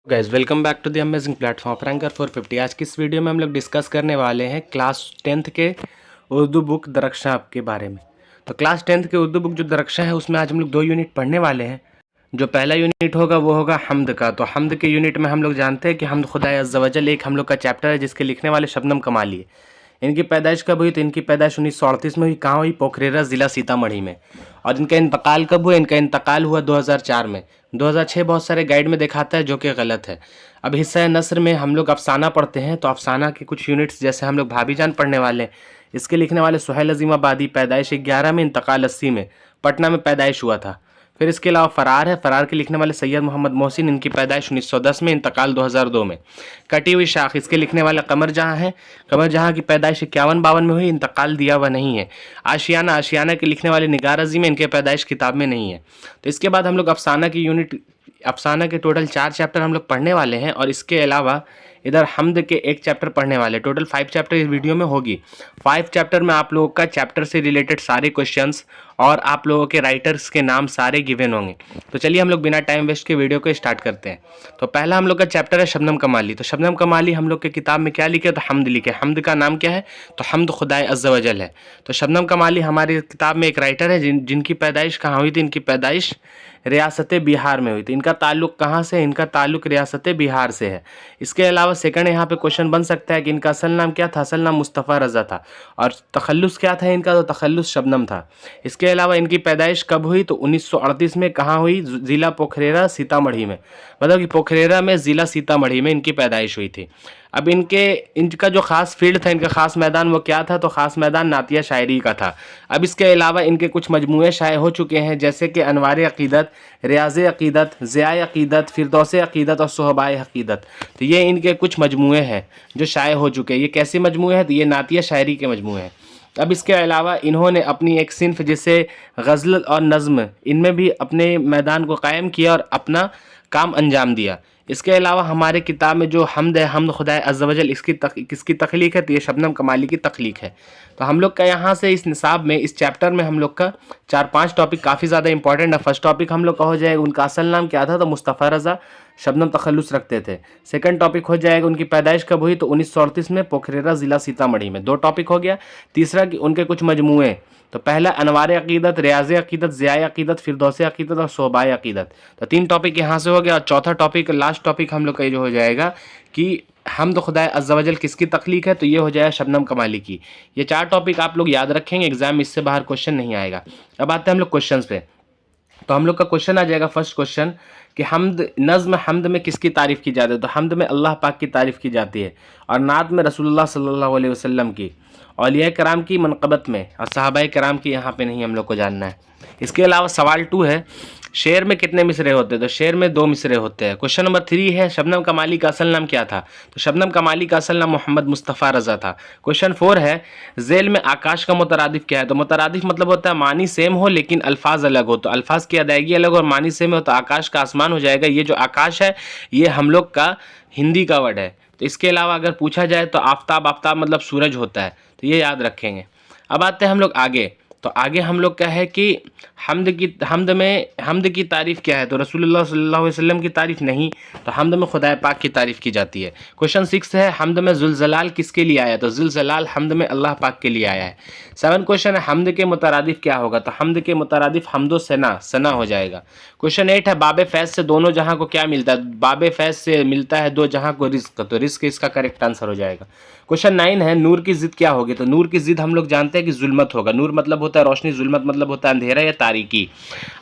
Guys welcome back to the amazing platform of ranker 450। आज की इस वीडियो में हम लोग डिस्कस करने वाले हैं क्लास 10th के उर्दू बुक दरक्षा के बारे में। तो क्लास 10th के उर्दू बुक जो दरक्षा है उसमें आज हम लोग 2 यूनिट पढ़ने वाले हैं। जो पहला यूनिट होगा वो होगा हमद का। तो हमद के यूनिट में हम लोग जानते हैं कि हमद खुदा अज़्ज़ व जल एक हम लोग का चैप्टर है जिसके लिखने वाले शबनम कमाली है। इनकी पैदाइश कब हुई? तो इनकी पैदाइश 1938 में हुई। कहाँ हुई? पोखरेरा ज़िला सीतामढ़ी में। और इनका इंतकाल कब हुआ? इनका इंतकाल हुआ 2004 में। 2006 बहुत सारे गाइड में दिखाता है जो कि गलत है। अब हिस्सा नस्र में हम लोग अफसाना पढ़ते हैं, तो अफसाना के कुछ यूनिट्स जैसे हम लोग भाभीजान पढ़ने वाले हैं। इसके लिखने वाले सुहेल अजीम आबादी, पैदाइश 11 में, इंतकाल 80 में, पटना में पैदाइश हुआ था। फिर इसके अलावा फ़रार है। फ़रार के लिखने वाले सैयद मोहम्मद मोहसिन, इनकी पैदाइश 1910 में, इंतकाल 2002 में। कटी हुई शाख, इसके लिखने वाले कमर जहाँ है। कमर जहाँ की पैदाइश 51-52 में हुई, इंतकाल दिया हुआ नहीं है। आशियाना, आशियाना के लिखने वाले निगार अज़ीम, इनके पैदाइश किताब में नहीं है। तो इसके बाद हम लोग अफसाना की यूनिट, अफसाना के टोटल 4 चैप्टर हम लोग पढ़ने वाले हैं। और इसके अलावा इधर हमद के 1 चैप्टर पढ़ने वाले। टोटल 5 चैप्टर इस वीडियो में होगी। 5 चैप्टर में आप लोगों का चैप्टर से रिलेटेड सारे क्वेश्चंस और आप लोगों के राइटर्स के नाम सारे गिवन होंगे। तो चलिए हम लोग बिना टाइम वेस्ट के वीडियो को स्टार्ट करते हैं। तो पहला हम लोग का चैप्टर है शबनम कमाली। तो शबनम कमाली हम लोग के किताब में क्या लिखे? तो हमद लिखे। हमद का नाम क्या है? तो हमद खुदाए अज़्ज़ व जल है। तो शबनम कमाली हमारी किताब में एक राइटर है जिनकी पैदाइश कहाँ हुई थी? इनकी पैदाइश रियासत बिहार में हुई थी। इनका ताल्लुक़ कहाँ से? इनका ताल्लुक़ रियासत बिहार से है। इसके अलावा सेकंड यहाँ पे क्वेश्चन बन सकता है कि इनका असल नाम क्या था? असल नाम मुस्तफ़ा रज़ा था। और तखल्लुस क्या था इनका? तो तखल्लुस शबनम था। इसके अलावा इनकी पैदाइश कब हुई? तो 1938 में। कहाँ हुई? ज़िला पोखरेरा सीतामढ़ी में। मतलब कि पोखरेरा में, ज़िला सीतामढ़ी में इनकी पैदाइश हुई थी। अब इनका जो ख़ास फील्ड था, इनका ख़ास मैदान वो क्या था? तो ख़ास मैदान नातिया शायरी का था। अब इसके अलावा इनके कुछ मजमूए शाये हो चुके हैं, जैसे कि अनवार अक़ीदत, रियाज़ अक़ीदत, ज़ियाए अक़ीदत, फ़िरदौस अक़ीदत और सुहबाए अक़ीदत। तो ये इनके कुछ मजमूए हैं जो शाये हो चुके हैं। ये कैसे मजमूए हैं? तो ये नातिया शायरी के मजमूए हैं। अब इसके अलावा इन्होंने अपनी एक सिन्फ जिसे गज़ल और नज़्म, इनमें भी अपने मैदान को कायम किया और अपना काम अंजाम दिया। इसके अलावा हमारे किताब में जो हमद है, हमद खुदाए अज़्ज़ व जल, किसकी तख्लीक है? तो ये शबनम कमाली की तख्लीक है। तो हम लोग का यहाँ से इस निसाब में, इस चैप्टर में हम लोग का 4-5 टॉपिक काफ़ी ज़्यादा इंपॉर्टेंट है। फर्स्ट टॉपिक हम लोग का हो जाएगा उनका असल नाम क्या था? तो मुस्तफ़ा रज़ा, शबनम तखल्लुस रखते थे। सेकंड टॉपिक हो जाएगा उनकी पैदाइश कब हुई? तो 1938 में, पोखरेरा ज़िला सीतामढ़ी में। 2 टॉपिक हो गया। तीसरा कि उनके कुछ मजमूए। तो पहला अनवार अक़ीदत, रियाज़ अक़ीदत, ज़ियाए अक़ीदत, फ़िरदौस अक़ीदत और सोबाए अक़ीदत। तो 3 टॉपिक यहाँ से हो गया। और चौथा टॉपिक, लास्ट टॉपिक हम लोग का ये जो हो जाएगा कि हमद खुदाए अज़्ज़ व जल किसकी तख्लीक है? तो ये हो जाएगा शबनम कमाली की। ये 4 टॉपिक आप लोग याद रखेंगे, एग्जाम में इससे बाहर क्वेश्चन नहीं आएगा। अब आते हैं हम लोग क्वेश्चन पे। तो हम लोग का क्वेश्चन आ जाएगा फर्स्ट क्वेश्चन कि हमद, नज़्म हमद में किसकी तारीफ़ की जाती है? तो हमद में अल्लाह पाक की तारीफ़ की जाती है। और नात में रसूलुल्लाह सल्लल्लाहु अलैहि वसल्लम की, औलिया कराम की मनक़बत में, और सहाबाए कराम की यहाँ पे नहीं हम लोग को जानना है। इसके अलावा सवाल 2 है, शेर में कितने मिसरे होते हैं? तो शेर में 2 मिसरे होते हैं। क्वेश्चन नंबर 3 है, शबनम कमाली का असल नाम क्या था? तो शबनम कमाली का असल नाम मोहम्मद मुस्तफ़ा रज़ा था। क्वेश्चन 4 है, ज़ेल में आकाश का मुतरादिफ क्या है? तो मुतरादिफ मतलब होता है मानी सेम हो लेकिन अल्फाज अलग हो। तो अल्फाज की अदायगी अलग और मानी सेम हो तो आकाश का आसमान हो जाएगा। ये जो आकाश है ये हम लोग का हिंदी का वर्ड है। तो इसके अलावा अगर पूछा जाए तो आफ़ताब, आफ़ताब मतलब सूरज होता है। तो ये याद रखेंगे। अब आते हैं हम लोग आगे। तो आगे हम लोग क्या है कि हमद की तारीफ़ क्या है? तो रसूलुल्लाह सल्लल्लाहु अलैहि वसल्लम की तारीफ़ नहीं, तो हमद में खुदाए पाक की तारीफ़ की जाती है। क्वेश्चन 6 है, हमद में ज़ुलज़लाल किसके लिए आया? तो ज़ुलज़लाल हमद में अल्लाह पाक के लिए आया है। 7 क्वेश्चन है, हमद के मुतरादिफ क्या होगा? तो हमद के मुतरादिफ हमदो सना, सना हो जाएगा। क्वेश्चन 8 है, बाबे फैज़ से दोनों जहाँ को क्या मिलता है? बाबे फैज़ से मिलता है दो जहाँ को रिज़्क़। तो रिज़्क़ इसका करेक्ट आंसर हो जाएगा। क्वेश्चन 9 है, नूर की ज़िद क्या होगी? तो नूर की ज़िद हम लोग जानते हैं कि जुल्मत होगा। नूर मतलब होता है रोशनी, जुल्मत मतलब होता है अंधेरा या तारीकी।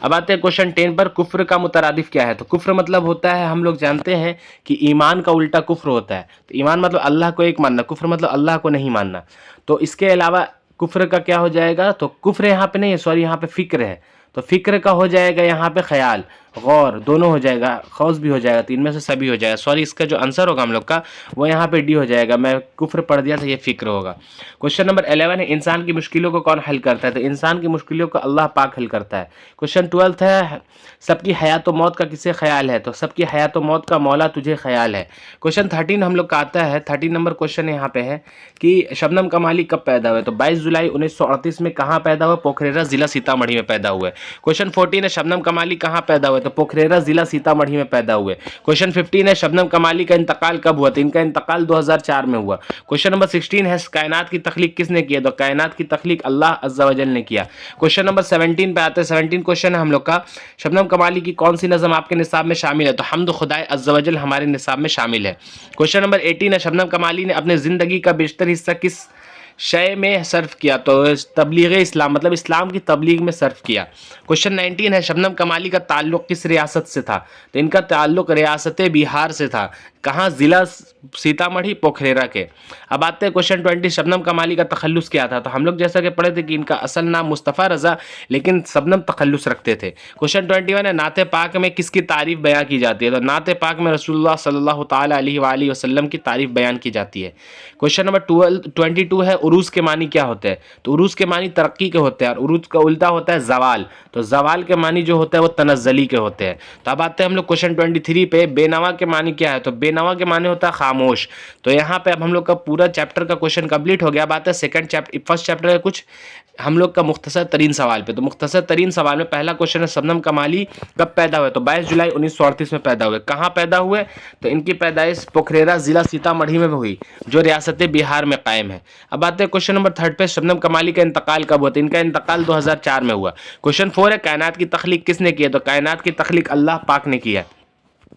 अब आते हैं क्वेश्चन 10 पर, कुफ्र का मुतरादिफ क्या है? तो कुफ्र मतलब होता है, हम लोग जानते हैं कि ईमान का उल्टा कुफ्र होता है। तो ईमान मतलब अल्लाह को एक मानना, कुफ्र मतलब अल्लाह को नहीं मानना। तो इसके अलावा कुफ्र का क्या हो जाएगा? तो कुफ्र यहाँ पे नहीं है, सॉरी यहाँ पे फ़िक्र है। तो फ़िक्र का हो जाएगा यहाँ पे ख्याल, गौर, दोनों हो जाएगा, खौस भी हो जाएगा, 3 में से सभी हो जाएगा। सॉरी इसका जो आंसर होगा हम लोग का वो यहाँ पे डी हो जाएगा। मैं कुफ्र पढ़ दिया था, ये फ़िक्र होगा। क्वेश्चन नंबर 11 है, इंसान की मुश्किलों को कौन हल करता है? तो इंसान की मुश्किलों को अल्लाह पाक हल करता है। क्वेश्चन 12 है, सबकी हयात व मौत का किसे ख्याल है? तो सबकी हयात व मौत का मौला तुझे ख्याल है। क्वेश्चन 13 हम लोग का आता है, 13 नंबर क्वेश्चन यहाँ पे है कि शबनम कमाली कब पैदा हुए? तो 22 जुलाई 1938 में। कहाँ पैदा हुआ? पोखरेरा ज़िला सीतामढ़ी में पैदा हुआ है। क्वेश्चन 14 है, शबनम कमाली कहाँ पैदा हुए? हुए? तो पोखरेरा जिला सीतामढ़ी में पैदा हुए। क्वेश्चन 15 है शबनम कमाली का इंतकाल कब हुआ? तो इनका इंतकाल 2004 में हुआ। क्वेश्चन नंबर 16 है कायनात की तख्लीक किसने किया? तो कायनात की तख्लीक अल्लाह अज़्ज़ा वजल ने किया। क्वेश्चन नंबर 17 पे आते हैं। 17 क्वेश्चन है हम लोग का, शबनम कमाली की कौन सी नज़म आपके निसाब में शामिल है? तो हमद खुदाए अज़्ज़ा वजल हमारे निसाब में शामिल है। क्वेश्चन नंबर 18 है शबनम कमाली ने अपने ज़िंदगी का बेशतर हिस्सा किस शय में सर्फ किया? तो तबलीग इस्लाम, मतलब इस्लाम की तबलीग में सर्फ किया। क्वेश्चन 19 है शबनम कमाली का ताल्लुक़ किस रियासत से था? तो इनका ताल्लुक़ रियासत बिहार से था। कहाँ? ज़िला सीतामढ़ी पोखरेरा के। अब आते हैं क्वेश्चन 20, शबनम कमाली का तखल्लुस क्या था? तो हम लोग जैसा कि पढ़े थे कि इनका असल नाम मुस्तफ़ा रज़ा, लेकिन शबनम तखल्लुस रखते थे। क्वेश्चन 21 है नाते पाक में किसकी तारीफ़ बयां की जाती है? तो नाते पाक में रसूलुल्लाह सल्लल्लाहु ताला अलैहि वसल्लम की तारीफ़ बयान की जाती है। क्वेश्चन नंबर 22 है उरूज़ के मानी क्या होते हैं? तो उरूज़ के मानी तरक्की के होते हैं और उरूज़ का उल्टा होता है ज़वाल। तो ज़वाल के मानी जो होता है वो तनज़्ज़ली के होते हैं। तो अब आते हैं हम लोग क्वेश्चन 23 पे, बेनवा के मानी क्या है? तो बेनवा के मानी होता है खामोश। तो यहाँ पे अब हम लोग का पूरा चैप्टर का क्वेश्चन कंप्लीट हो गया। अब आता है फर्स्ट चैप्टर का कुछ हम लोग का मुख्तसर तरीन सवाल पे। तो मुख्तसर तरीन सवाल में पहला क्वेश्चन है शबनम कमाली कब पैदा हुए? तो 22 जुलाई 1938 में पैदा हुए। कहाँ पैदा हुए? तो इनकी पैदाइश पोखरेरा जिला सीतामढ़ी में हुई, जो रियासत बिहार में कायम है। अब आते हैं क्वेश्चन नंबर 3 पे, शबनम कमाली का इंतकाल कब हुआ? तो इनका इंतकाल 2004 में हुआ। क्वेश्चन 4 है कायनात की तख्लीक किसने की है? तो कायनात की तख्लीक अल्लाह पाक ने की है।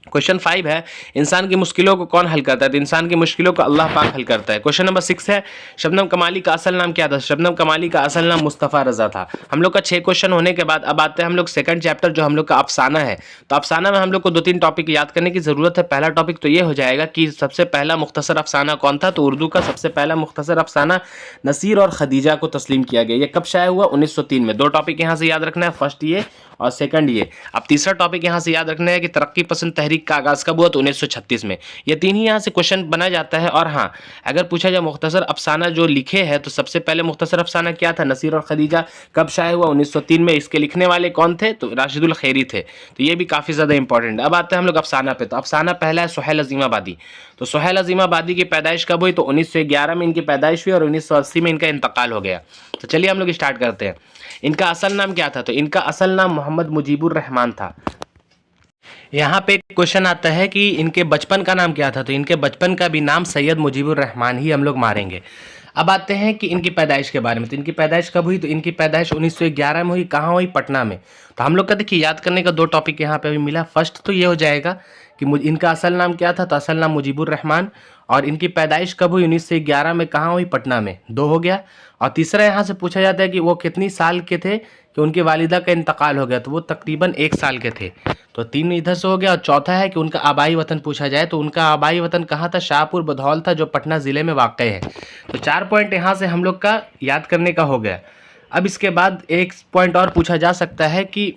क्वेश्चन 5 है इंसान की मुश्किलों को कौन हल करता है? तो इंसान की मुश्किलों को अल्लाह पाक हल करता है। क्वेश्चन नंबर 6 है शबनम कमाली का असल नाम क्या था? शबनम कमाली का असल नाम मुस्तफ़ा रज़ा था। हम लोग का 6 क्वेश्चन होने के बाद अब आते हैं हम लोग सेकंड चैप्टर जो हम लोग का अफसाना है। तो अफसाना में हम लोग को 2-3 टॉपिक याद करने की ज़रूरत है। पहला टॉपिक तो ये हो जाएगा कि सबसे पहला मुख्तसर अफसाना कौन था? तो उर्दू का सबसे पहला मुख्तसर अफसाना नसीर और खदीजा को तस्लीम किया गया। ये कब शाया हुआ? 1903 में। 2 टॉपिक यहाँ से याद रखना है, फर्स्ट ये और सेकंड ये। अब तीसरा टॉपिक यहाँ से याद रखना है कि तरक्की पसंद तहरीक का आगाज़ कब हुआ? तो 1936 में। ये 3 ही यहाँ से क्वेश्चन बना जाता है। और हाँ, अगर पूछा जाए मुख्तसर अफसाना जो लिखे हैं, तो सबसे पहले मुख्तसर अफसाना क्या था? नसीर और खदीजा कब शाया हुआ? 1903 में। इसके लिखने वाले कौन थे? तो राशिदुल खैरी थे। तो ये भी काफ़ी ज़्यादा इंपॉर्टेंट है। अब आते हैं हम लोग अफसाना पे। तो अफसाना पहला है सुहेल अज़ीमाबादी। तो सुहेल अज़ीमाबादी की पैदाइश कब हुई? तो 1911 में इनकी पैदाइश हुई और 1980 में इनका इंतकाल हो गया। तो चलिए हम लोग स्टार्ट करते हैं। इनका असल नाम क्या था? तो इनका असल नाम मोहम्मद मुजीबुर रहमान था। यहाँ पे क्वेश्चन आता है कि इनके बचपन का नाम क्या था? तो इनके बचपन का भी नाम सैयद मुजीबुर रहमान ही हम लोग मारेंगे। अब आते हैं कि इनकी पैदाइश के बारे में। तो इनकी पैदाइश कब हुई? तो इनकी पैदाइश 1911 में हुई। कहाँ हुई? पटना में। तो हम लोग का देखिए याद करने का 2 टॉपिक यहाँ पे अभी मिला। फर्स्ट तो ये हो जाएगा कि इनका असल नाम क्या था? तो असल नाम मुजीबुर रहमान। और इनकी पैदाइश कब हुई? 1911 में। कहाँ हुई? पटना में। 2 हो गया। और तीसरा यहाँ से पूछा जाता है कि वो कितनी साल के थे कि उनकी वालिदा का इंतकाल हो गया? तो वो तकरीबन 1 साल के थे। तो 3 इधर से हो गया। और चौथा है कि उनका आबाई वतन पूछा जाए तो उनका आबाई वतन कहाँ था? शाहपुर बधौल था, जो पटना ज़िले में वाक़ है। तो 4 पॉइंट यहाँ से हम लोग का याद करने का हो गया। अब इसके बाद एक पॉइंट और पूछा जा सकता है कि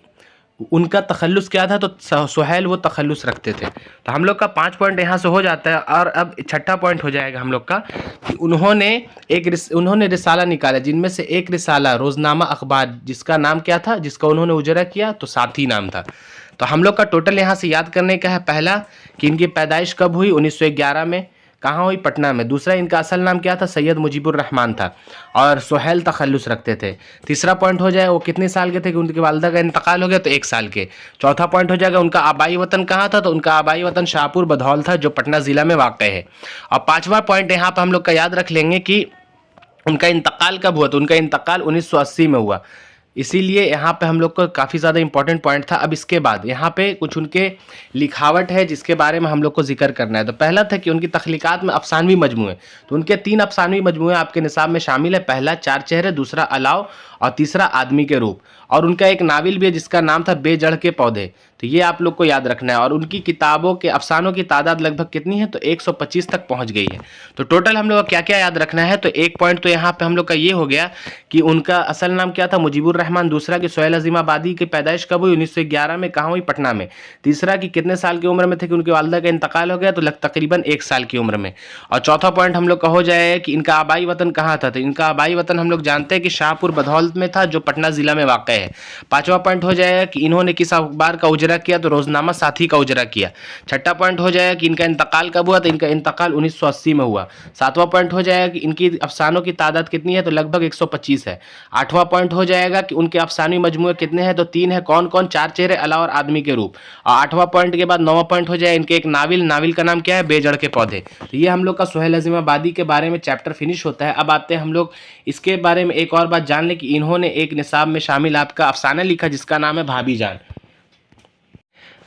उनका तखल्लुस क्या था? तो सुहेल वो तखल्लुस रखते थे। तो हम लोग का 5 पॉइंट यहाँ से हो जाता है। और अब छठा पॉइंट हो जाएगा हम लोग का कि उन्होंने रिसाला निकाला, जिनमें से एक रिसाला रोज़नामा अखबार, जिसका नाम क्या था? जिसका उन्होंने उजरा किया तो साथी नाम था। तो हम लोग का टोटल यहाँ से याद करने का है। पहला कि इनकी पैदाइश कब हुई? 1911 में। कहाँ हुई? पटना में। दूसरा इनका असल नाम क्या था? सैयद मुजीबुर रहमान था और सुहेल तखल्लुस रखते थे। तीसरा पॉइंट हो जाए वो कितने साल के थे कि उनकी वालिदा का इंतकाल हो गया? तो 1 साल के। चौथा पॉइंट हो जाएगा उनका आबाई वतन कहाँ था? तो उनका आबाई वतन शाहपुर बधौल था, जो पटना ज़िला में वाक़ है। और 5वां पॉइंट यहाँ पर हम लोग का याद रख लेंगे कि उनका इंतकाल कब हुआ? तो उनका इंतकाल 1980 में हुआ। इसीलिए यहाँ पे हम लोग को काफ़ी ज़्यादा इंपॉर्टेंट पॉइंट था। अब इसके बाद यहाँ पे कुछ उनके लिखावट है जिसके बारे में हम लोग को जिक्र करना है। तो पहला था कि उनकी तख्लीक़ात में अफ़सानवी मजमूए। तो उनके 3 अफ़सानवी मजमूए आपके निसाब में शामिल है। पहला 4 चेहरे, दूसरा अलाव और तीसरा आदमी के रूप। और उनका एक नावल भी है जिसका नाम था बेजड़ के पौधे। तो ये आप लोग को याद रखना है। और उनकी किताबों के अफसानों की तादाद लगभग कितनी है? तो 125 तक पहुंच गई है। तो टोटल हम लोग को क्या क्या याद रखना है? तो एक पॉइंट तो यहाँ पे हम लोग का ये हो गया कि उनका असल नाम क्या था? मुजीबुर रहमान। दूसरा कि सुहेल अज़ीमाबादी की पैदाइश कब हुई? 1911 में। कहाँ हुई? पटना में। तीसरा कि कितने साल की उम्र में थे कि उनकी वालिदा का इंतकाल हो गया? तो तकरीबन 1 साल की उम्र में। और चौथा पॉइंट हम लोग का हो जाए कि इनका आबाई वतन कहाँ था? तो इनका आबाई वतन हम लोग जानते हैं कि शाहपुर बधौल में था जो पटना जिला में वाक़ है। 5वां पॉइंट हो जाएगा कि इन्होंने किस अखबार का उजरा किया, तो रोज़नामा साथी का उजरा किया। 6ठा पॉइंट हो जाएगा कि इनका इंतकाल कब हुआ, तो इनका इंतकाल 1980 में हुआ। 7वां पॉइंट हो जाएगा कि इनकी अफसानों की तादाद कितनी है, तो लगभग 125 है। 8वां पॉइंट हो जाएगा कि उनके अफसानी मजमूए कितने हैं, तो 3 है। कौन कौन? 4 चेहरे, अला और आदमी के रूप। और 8वां पॉइंट के बाद 9वां पॉइंट हो जाए इनके एक नाविल का नाम क्या है, बेजड़ के पौधे। तो ये हम लोग का सुहेल अज़ीमाबादी के बारे में चैप्टर फिनिश होता है। अब आते हैं हम लोग इसके बारे में एक और बात जान लें कि इन्होंने एक निसाब में शामिल आपका अफसाना लिखा जिसका नाम है भाभी जान।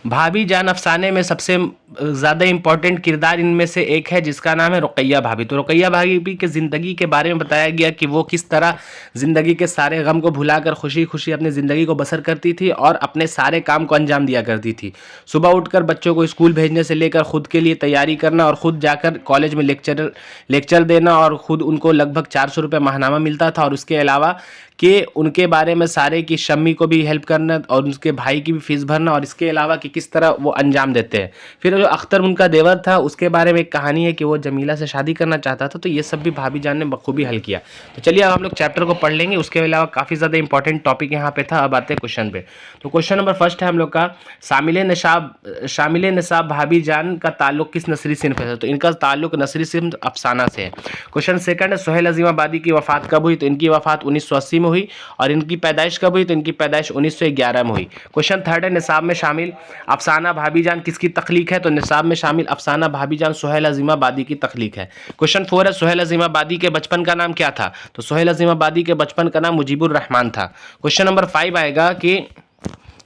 भाभी जान अफसाने में सबसे ज़्यादा इंपॉर्टेंट किरदार इनमें से एक है जिसका नाम है रुकैया भाभी। तो रुकैया भाभी की ज़िंदगी के बारे में बताया गया कि वो किस तरह ज़िंदगी के सारे गम को भुलाकर खुशी खुशी अपनी ज़िंदगी को बसर करती थी और अपने सारे काम को अंजाम दिया करती थी। सुबह उठकर बच्चों को स्कूल भेजने से लेकर ख़ुद के लिए तैयारी करना और ख़ुद जाकर कॉलेज में लेक्चर देना, और ख़ुद उनको लगभग 400 रुपये माहनामा मिलता था। और उसके अलावा कि उनके बारे में सारे की शम्मी को भी हेल्प करना और उसके भाई की भी फीस भरना, और इसके अलावा कि किस तरह वो अंजाम देते हैं। फिर जो अख्तर उनका देवर था उसके बारे में एक कहानी है कि वो जमीला से शादी करना चाहता था। तो ये सब भी भाभी जान ने बखूबी हल किया। तो चलिए अब हम लोग चैप्टर को पढ़ लेंगे। उसके अलावा काफ़ी ज़्यादा इंपॉर्टेंट टॉपिक यहाँ पे था। अब आते हैं क्वेश्चन पे। तो क्वेश्चन नंबर फर्स्ट है हम लोग का, शामिल निसाब भाभी जान का ताल्लुक किस नसरी सिन्फ से? तो इनका ताल्लुक नसरी सिन्फ अफसाना से है। क्वेश्चन सेकंड है, सुहेल अज़ीमाबादी की वफ़ात कब हुई? तो इनकी वफ़ात 1980 में हुई। और इनकी पैदाइश कब हुई? तो इनकी पैदाइश 1911 में हुई। क्वेश्चन थर्ड है, निसाब में शामिल अफसाना भाभी जान किसकी तख्लीक है? तो निसाब में शामिल अफसाना भाभी जान सुहेल अज़ीमाबादी की तख्लीक है। क्वेश्चन फोर है, सुहेल अज़ीमाबादी के बचपन का नाम क्या था? तो सुहेल अज़ीमाबादी के बचपन का नाम मुजीबुर रहमान था। क्वेश्चन नंबर 5 आएगा कि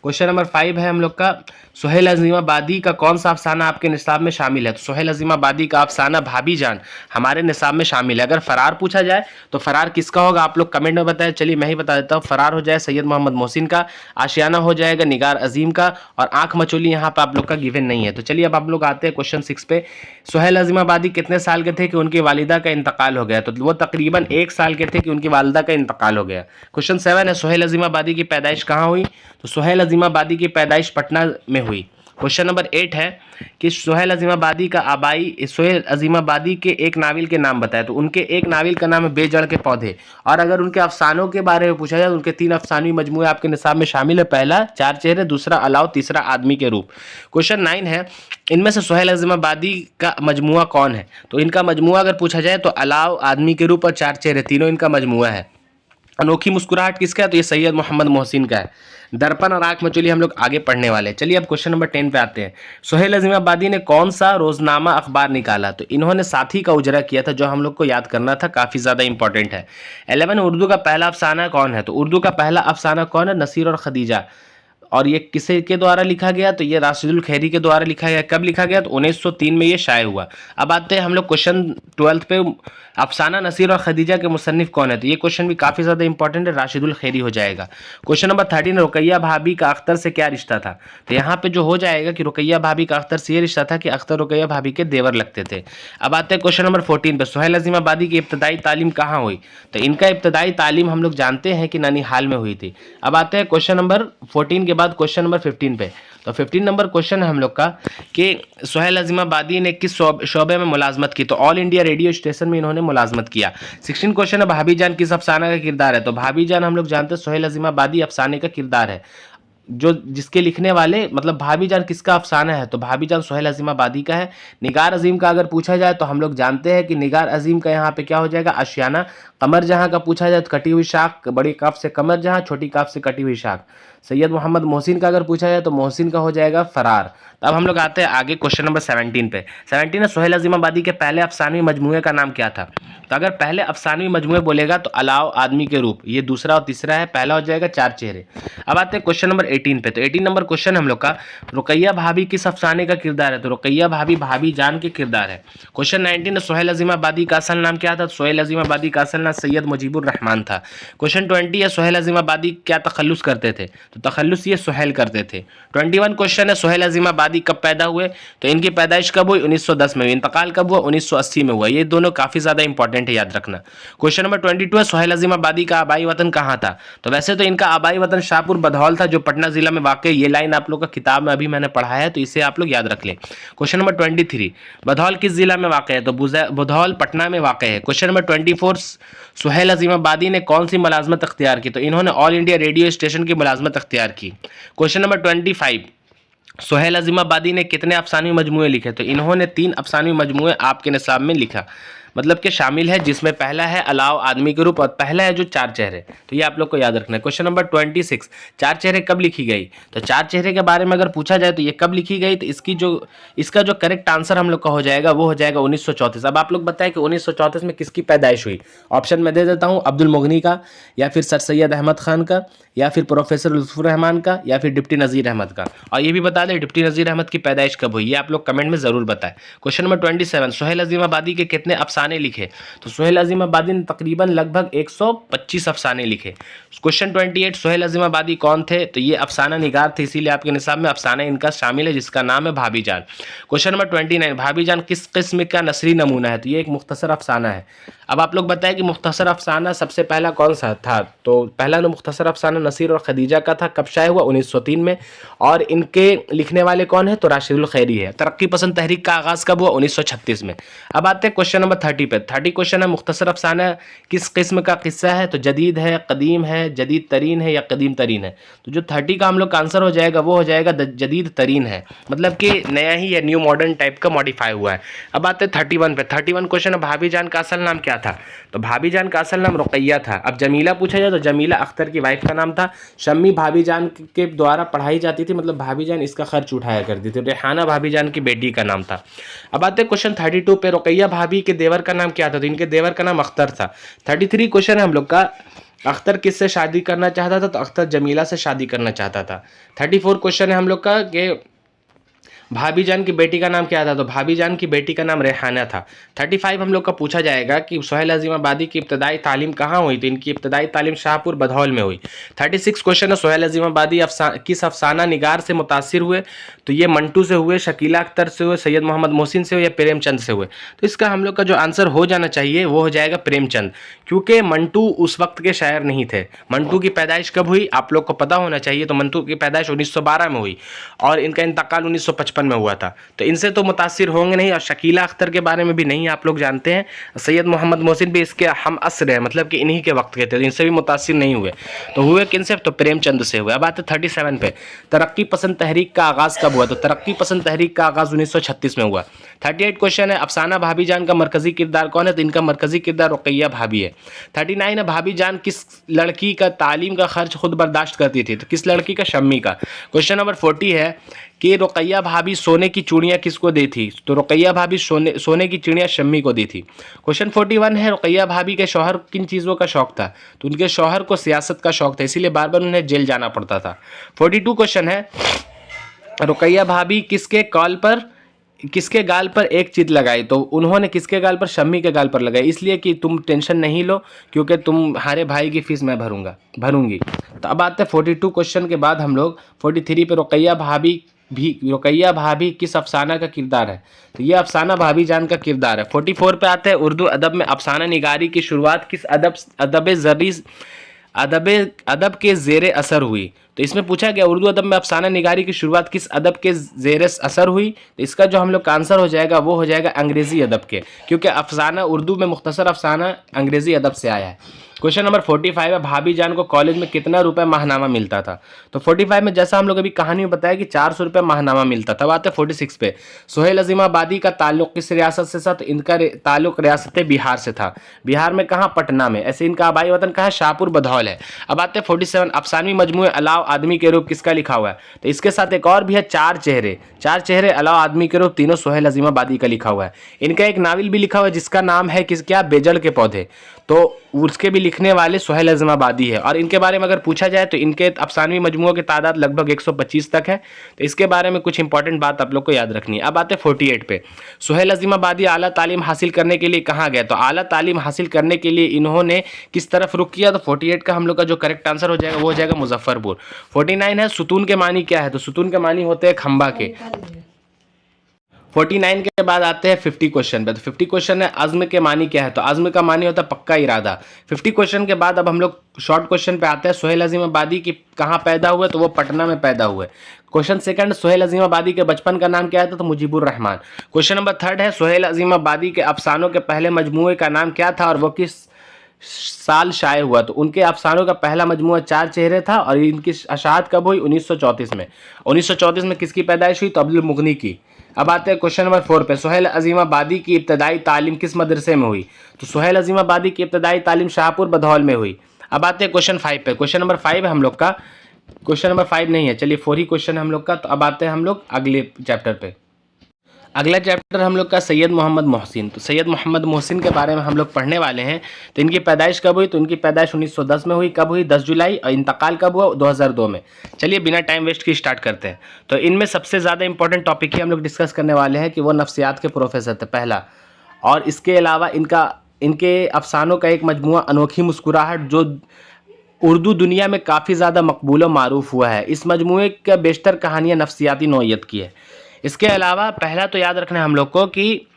क्वेश्चन नंबर 5 है हम लोग का, सुहेल अज़ीमाबादी का कौन सा अफसाना आपके निसाब में शामिल है? तो सुहेल अज़ीमाबादी का अफसाना भाभी जान हमारे निसाब में शामिल है। अगर फ़रार पूछा जाए तो फ़रार किसका होगा, आप लोग कमेंट में बताएं। चलिए मैं ही बता देता हूँ। फ़रार हो जाए सैयद मोहम्मद मोहसिन का, आशियाना हो जाएगा निगार अजीम का, और आँख मचोली यहाँ पर आप लोग का गिवन नहीं है। तो चलिए अब आप लोग आते हैं क्वेश्चन 6 पे। सुहेल अज़ीमाबादी कितने साल के थे कि उनकी वालिदा का इंतकाल हो गया? तो वो तकरीबन 1 साल के थे कि उनकी वालिदा का इंतकाल हो गया। क्वेश्चन 7 है, सुहेल अज़ीमाबादी की पैदाइश कहाँ हुई? तो सुहेल अज़ीमाबादी की पैदाइश पटना में हुई। क्वेश्चन नंबर 8 है कि सुहेल अज़ीमाबादी का आबाई सुहेल अज़ीमाबादी के एक नाविल के नाम बताए? तो उनके एक नाविल का नाम है बेजड़ के पौधे। और अगर उनके अफसानों के बारे में पूछा जाए तो उनके 3 अफसानी मजमूए आपके निसाब में शामिल है। पहला 4 चेहरे, दूसरा अलाव, तीसरा आदमी के रूप। क्वेश्चन 9 है, इनमें से सुहेल अज़ीमाबादी का मजमुआ कौन है? तो इनका मजमुआ अगर पूछा जाए तो अलाव, आदमी के रूप और 4 चेहरे तीनों इनका मजमुआ है। अनोखी मुस्कुराहट किसका है? तो ये सैयद मोहम्मद मोहसिन का है। दर्पण और आंख मचोली हम लोग आगे पढ़ने वाले हैं। चलिए अब क्वेश्चन नंबर 10 पे आते हैं। सुहेल अज़ीमाबादी ने कौन सा रोजनामा अखबार निकाला? तो इन्होंने साथी का उजरा किया था, जो हम लोग को याद करना था, काफ़ी ज़्यादा इंपॉर्टेंट है। 11 उर्दू का पहला अफसाना कौन है? तो उर्दू का पहला अफसाना कौन है? नसीर और खदीजा। और ये किसे के द्वारा लिखा गया? तो ये राशिदुल खैरी के द्वारा लिखा गया। कब लिखा गया? तो 1903 में ये शाये हुआ। अब आते हैं हम लोग क्वेश्चन 12 पे। अफसाना नसीर और खदीजा के मुसन्निफ कौन है? तो ये क्वेश्चन भी काफ़ी ज़्यादा इंपॉर्टेंट है, राशिदुल खैरी हो जाएगा। क्वेश्चन नंबर 13, रुकैया भाभी का अख्तर से क्या रिश्ता था? तो यहाँ पे जो हो जाएगा कि रुकैया भाभी का अख्तर से ये रिश्ता था कि अख्तर रुकैया भाभी के देवर लगते थे। अब आते हैं क्वेश्चन नंबर 14 पे। सुहेल अज़ीमाबादी की इब्तदाई तालीम कहाँ हुई? तो इनका इब्तदाई तालीम हम लोग जानते हैं कि ननिहाल में हुई थी। अब आते हैं क्वेश्चन नंबर 14 के बाद क्वेश्चन नंबर 15 पे। तो 15 नंबर क्वेश्चन है हम लोग का कि सुहेल अज़ीमाबादी ने किस शोबे में मुलाजमत की? तो ऑल इंडिया रेडियो स्टेशन में इन्होंने मुलाजमत किया। 16 क्वेश्चन है, भाभी जान किस अफसाना का किरदार है? तो भाभी जान हम लोग जानते हैं सुहेल अज़ीमाबादी अफसाने का किरदार है। जो जिसके लिखने वाले मतलब भाभी जान किसका अफसाना है? तो भाभी जान सुहेल अज़ीमाबादी का है। निगार अजीम का अगर पूछा जाए तो हम लोग जानते हैं कि निगार अजीम का यहाँ पे क्या हो जाएगा? आशियाना। कमर जहाँ का पूछा जाए तो कटी हुई शाख, बड़ी काफ से कमर जहाँ, छोटी काफ से कटी हुई शाख। सैयद मोहम्मद मोहसिन का अगर पूछा जाए तो मोहसिन का हो जाएगा फरार। तो अब हम लोग आते हैं आगे क्वेश्चन नंबर 17 पे। 17 है, सुहेल अज़ीमाबादी के पहले अफसानवी मजमूए का नाम क्या था? तो अगर पहले अफसानवी मजमूए बोलेगा तो अलाव, आदमी के रूप, ये दूसरा और तीसरा है। पहला हो जाएगा 4 चेहरे। अब आते हैं क्वेश्चन नंबर 18 पे। तो 18 नंबर क्वेश्चन हम लोग का, रुकैया भाभी किस अफसाने का किरदार है? तो रुकैया भाभी भाभी जान के किरदार है। क्वेश्चन 19 है, सुहेल अज़ीमाबादी का असल नाम क्या था? तो सुहेल अज़ीमाबादी का असल नाम सैयद मुजीबुर रहमान था। क्वेश्चन 20 है, सुहेल अज़ीमाबादी क्या तखल्लुस करते थे? तो तखल्लुस ये सुहेल करते थे। 21 क्वेश्चन है, सुहेल अजीमाबादी कब पैदा हुए? तो इनकी पैदाइश कब हुई? 1910 में हुई। इंतकाल कब हुआ? 1980 में हुआ। ये दोनों काफ़ी ज़्यादा इंपॉर्टेंट है, याद रखना। क्वेश्चन नंबर 22 है, सुहेल अजीमाबादी का आबाई वतन कहाँ था? तो वैसे तो इनका आबाई वतन शाहपुर बधौल था, जो पटना जिला में वाक़ है। ये लाइन आप लोग का किताब में अभी मैंने पढ़ा है, तो इसे आप लोग याद रख लें। क्वेश्चन नंबर 23, बधौल किस जिला में वाक़ है? तो बधौल पटना में वाक़ है। क्वेश्चन नंबर 24, सुहेल अजीमाबादी ने कौन सी मुलाजमत अख्तियार की? तो इन्होंने ऑल इंडिया रेडियो स्टेशन की मुलाजमत अख्तियार की। क्वेश्चन नंबर 25, सुहेल अजीमाबादी ने कितने अफसानी मजमूए लिखे? तो इन्होंने 3 अफसानी मजमूए आपके निसाब में लिखा, मतलब कि शामिल है, जिसमें पहला है अलाव आदमी के रूप और पहला है जो 4 चेहरे। तो ये आप लोग को याद रखना है। क्वेश्चन नंबर 26, 4 चेहरे कब लिखी गई? तो 4 चेहरे के बारे में अगर पूछा जाए तो ये कब लिखी गई, तो इसका जो करेक्ट आंसर हम लोग का हो जाएगा वो हो जाएगा 1934। अब आप लोग बताएं कि 1934 में किसकी पैदाइश हुई? ऑप्शन में दे देता हूँ, अब्दुल मुगनी का, या फिर सर सैयद अहमद खान का, या फिर प्रोफेसर लुत्फुर रहमान का, या फिर डिप्टी नज़ीर अहमद का। और ये भी बता दें डिप्टी नज़ीर अहमद की पैदाइश कब हुई, ये आप लोग कमेंट में ज़रूर बताएं। क्वेश्चन नंबर 27, सुहेल अजीमाबादी के कितने अफसाने लिखे? तो सुहेल अजीमाबादी ने तकरीबन लगभग 125 अफसाने लिखे। क्वेश्चन 28, सुहेल अजीमाबादी कौन थे? तो ये अफसाना निगार थे, इसीलिए आपके निसाब में अफसाना इनका शामिल है, जिसका नाम है भाभी जान। क्वेश्चन नंबर 29, भाभी जान किस किस्म का नसरी नमूना है? तो ये एक मुख्तसर अफसाना है। अब आप लोग बताएं कि मुख्तसर अफसाना सबसे पहला कौन सा था? तो पहला मुख्तसर अफसाना नसीर और खदीजा का था। कब शाये हुआ? 1903 में। और इनके लिखने वाले कौन है? तो राशिदुल खैरी है। तरक्की पसंद तहरीक का आगाज़ कब हुआ? 1936 में। अब आते हैं क्वेश्चन नंबर 30 पे। 30 क्वेश्चन है, मुख्तसर अफसाना किस किस्म का किस्सा है? तो जदीद है, कदीम है, जदीद तरीन है, या कदीम तरीन है? तो जो 30 का हम लोग का आंसर हो जाएगा वो हो जाएगा जदीद तरीन है, मतलब कि नया ही या न्यू मॉडर्न टाइप का मॉडिफाई हुआ है। अब आते हैं 31 पे। 31 क्वेश्चन है, भाभी जान का असल नाम क्या था? तो भाभी जान का असल नाम रुकैया था। अब जमीला पूछा जाए तो जमीला अख्तर की वाइफ का नाम था। शम्मी भाभी जान के द्वारा पढ़ाई जाती थी, मतलब भाभी जान इसका खर्च उठाया करती थी। रेहाना भाभी जान की बेटी का नाम था। अब आते हैं क्वेश्चन 32 पे। रुकैया भाभी के देवर का नाम क्या था? तो इनके देवर का नाम अख्तर था। 33 क्वेश्चन है हम लोग का, अख्तर किससे शादी करना चाहता था? तो अख्तर जमीला से शादी करना चाहता था। 34 क्वेश्चन है हम लोग का कि भाभी जान की बेटी का नाम क्या था? तो भाभी जान की बेटी का नाम रेहाना था। 35 हम लोग का पूछा जाएगा कि सुहेल अजीमाबादी की इब्तदाई तालीम कहाँ हुई? तो इनकी इब्तदाई तालीम शाहपुर बधौल में हुई। 36 क्वेश्चन है, सुहेल अजीमाबादी किस अफसाना निगार से मुतासिर हुए? तो ये मंटू से हुए, शकीला अख्तर से हुए, सैयद मोहम्मद मोहसिन से हुए, या प्रेमचंद से हुए? तो इसका हम लोग का जो आंसर हो जाना चाहिए वो हो जाएगा प्रेमचंद, क्योंकि मंटू उस वक्त के शायर नहीं थे। मंटू की पैदाइश कब हुई आप लोग को पता होना चाहिए। तो मंटू की पैदाइश 1912 में हुई और इनका इंतकाल 1955 में हुआ था। तो इनसे तो मुतासिर होंगे नहीं, और शकीला अख्तर के बारे में भी नहीं आप लोग जानते हैं। सैयद मोहम्मद मोहसिन भी इसके हम असर है, मतलब कि इन्हीं के वक्त के थे, तो इनसे भी मुतासिर नहीं हुए। तो हुए किनसे? तो प्रेमचंद से हुए। अब आते 37 पे। तरक्की पसंद तहरीक का आगाज़ कब हुआ? तो तरक्की पसंद तहरीक का आगाज़ 1936 में हुआ। 38 क्वेश्चन है, अफसाना भाभी जान का मरकजी किरदार कौन है? तो इनका मरकजी किरदार रुकैया भाभी है। 39 है, भाभी जान किस लड़की का तालीम का खर्च खुद बर्दाश्त करती थी? तो किस लड़की का? शम्मी का। क्वेश्चन नंबर 40 है कि रुकैया भाभी सोने की चूड़ियाँ किसको दी थी? तो रुकैया भाभी सोने की चिड़ियाँ शम्मी को दी थी। क्वेश्चन 41 है, रुकैया भाभी के शौहर किन चीज़ों का शौक था? तो उनके शौहर को सियासत का शौक था, इसीलिए बार बार उन्हें जेल जाना पड़ता था। 42 क्वेश्चन है, रुकैया भाभी किसके गाल पर एक चित लगाई? तो उन्होंने किसके गाल पर? शम्मी के गाल पर लगाई, इसलिए कि तुम टेंशन नहीं लो क्योंकि तुम्हारे भाई की फीस मैं भरूंगी। तो अब आते हैं 42 क्वेश्चन के बाद हम लोग 43 पे। रुकैया भाभी किस अफसाना का किरदार है? तो ये अफसाना भाभी जान का किरदार है। 44 पे आते हैं, उर्दू अदब में अफसाना निगारी की शुरुआत किस अदब के ज़ेरे असर हुई? तो इसमें पूछा गया उर्दू अदब में अफसाना निगारी की शुरुआत किस अदब के ज़ेरे असर हुई? तो इसका जो हम लोग का आंसर हो जाएगा वो हो जाएगा अंग्रेज़ी अदब के, क्योंकि अफसाना उर्दू में मुख्तसर अफसाना अंग्रेज़ी अदब से आया है। क्वेश्चन नंबर 45 है, भाभी जान को कॉलेज में कितना रुपए माहनामा मिलता था? तो 45 में जैसा हम लोग अभी कहानी में बताया कि 400 रुपये माहनामा मिलता था। बात है 46 पे। सुहेल अजीमाबादी का ताल्लुक किस रियासत से था? तो इनका ताल्लुक रियासत बिहार से था। बिहार में कहाँ? पटना में। ऐसे इनका आबाई वतन कहाँ है? शाहपुर बधौल है। अब आते हैं 47, अफसानवी मजमूए अलाव आदमी के रूप किसका लिखा हुआ है? तो इसके साथ एक और भी है, चार चेहरे अलाव आदमी के रूप, तीनों सुहेल अजीमाबादी का लिखा हुआ है। इनका एक नावल भी लिखा हुआ है जिसका नाम है क्या? बेजड़ के पौधे। तो उसके भी लिखने वाले सुहेल अज़ीमाबादी है। और इनके बारे में अगर पूछा जाए तो इनके अफसानवी मजमुओं की तादाद लगभग 125 तक है। तो इसके बारे में कुछ इंपॉर्टेंट बात आप लोग को याद रखनी है। अब आते हैं 48 पे। सुहेल अज़ीमाबादी आला तालीम हासिल करने के लिए कहाँ गए? तो आला तालीम हासिल करने के लिए इन्होंने किस तरफ रुख किया? तो 48 का हम लोग का जो करेक्ट आंसर हो जाएगा वो हो जाएगा मुजफ्फरपुर। 49 है सुतून के मानी क्या है? तो सुतून के मानी होते हैं खंबा के। 49 के बाद आते हैं 50 क्वेश्चन पे। तो 50 क्वेश्चन है अज़्म के मानी क्या है? तो अज़्म का मानी होता है पक्का इरादा। 50 क्वेश्चन के बाद अब हम लोग शॉर्ट क्वेश्चन पे आते हैं। सुहेल अज़ीमाबादी की कहाँ पैदा हुए? तो वो पटना में पैदा हुए। क्वेश्चन सेकंड, सुहेल अज़ीमाबादी के बचपन का नाम क्या था? तो Mujibur Rahman. Question number third है सुहेल अज़ीमाबादी के अफसानों के पहले मजमूए का नाम क्या था और वो किस साल शाये हुआ? तो उनके अफसानों का पहला मजमूआ चार चेहरे था और इनकी अशात कब हुई? 1934 में। 1934 में किसकी पैदाइश हुई? तो अब्दुल मुगनी की। अब आते हैं क्वेश्चन नंबर 4 पे। सुहेल अज़ीमाबादी की इब्तदाई तालीम किस मदरसे में हुई? तो सुहेल अज़ीमाबादी की इब्तदाई तालीम शाहपुर बधौल में हुई। अब आते हैं क्वेश्चन 5 पे। क्वेश्चन नंबर 5 है हम लोग का, क्वेश्चन नंबर 5 नहीं है, चलिए 4 ही क्वेश्चन है हम लोग का। तो अब आते हैं हम लोग अगले चैप्टर पे। अगला चैप्टर हम लोग का सैयद मोहम्मद मोहसिन। तो सैयद मोहम्मद मोहसिन के बारे में हम लोग पढ़ने वाले हैं। तो इनकी पैदाइश कब हुई? तो इनकी पैदाइश 1910 में हुई। कब हुई? 10 जुलाई। और इंतकाल कब हुआ? 2002 में। चलिए बिना टाइम वेस्ट की स्टार्ट करते हैं। तो इनमें सबसे ज़्यादा इंपॉर्टेंट टॉपिक ही हम लोग डिस्कस करने वाले हैं कि वो नफ्सियात के प्रोफेसर थे पहला। और इसके अलावा इनके अफसानों का एक मजमूआ अनोखी मुस्कुराहट जो उर्दू दुनिया में काफ़ी ज़्यादा मकबूल और मारूफ हुआ है। इस मजमूए का बेशतर कहानियाँ नफ्सियाती नौइयत की है। इसके अलावा पहला तो याद रखना है हम लोग को कि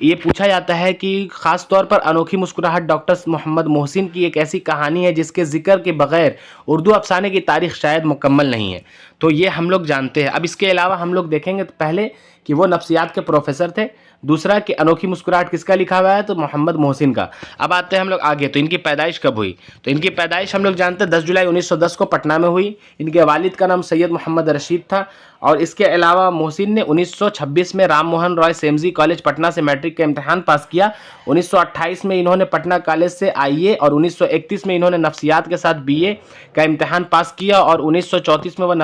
ये पूछा जाता है कि ख़ास तौर पर अनोखी मुस्कुराहट डॉक्टर मोहम्मद मोहसिन की एक ऐसी कहानी है जिसके जिक्र के बगैर उर्दू अफसाने की तारीख शायद मुकम्मल नहीं है। तो ये हम लोग जानते हैं। अब इसके अलावा हम लोग देखेंगे तो पहले कि वो नफ्सियात के प्रोफेसर थे, दूसरा कि अनोखी मुस्कुराहट किसका लिखा हुआ है? तो मोहम्मद मोहसिन का। अब आते हैं हम लोग आगे। तो इनकी पैदाइश कब हुई? तो इनकी पैदाइश हम लोग जानते हैं 10 जुलाई 1910 को पटना में हुई। इनके वालिद का नाम सैयद मोहम्मद रशीद था। और इसके अलावा मोहसिन ने 1926 में राम मोहन रॉय सेमजी कॉलेज पटना से मैट्रिक का इम्तहान पास किया। 1928 में इन्होंने पटना कॉलेज से आईए और 1931 में इन्होंने नफ्सियात के साथ बीए का इम्तहान पास किया। और 1934 में वह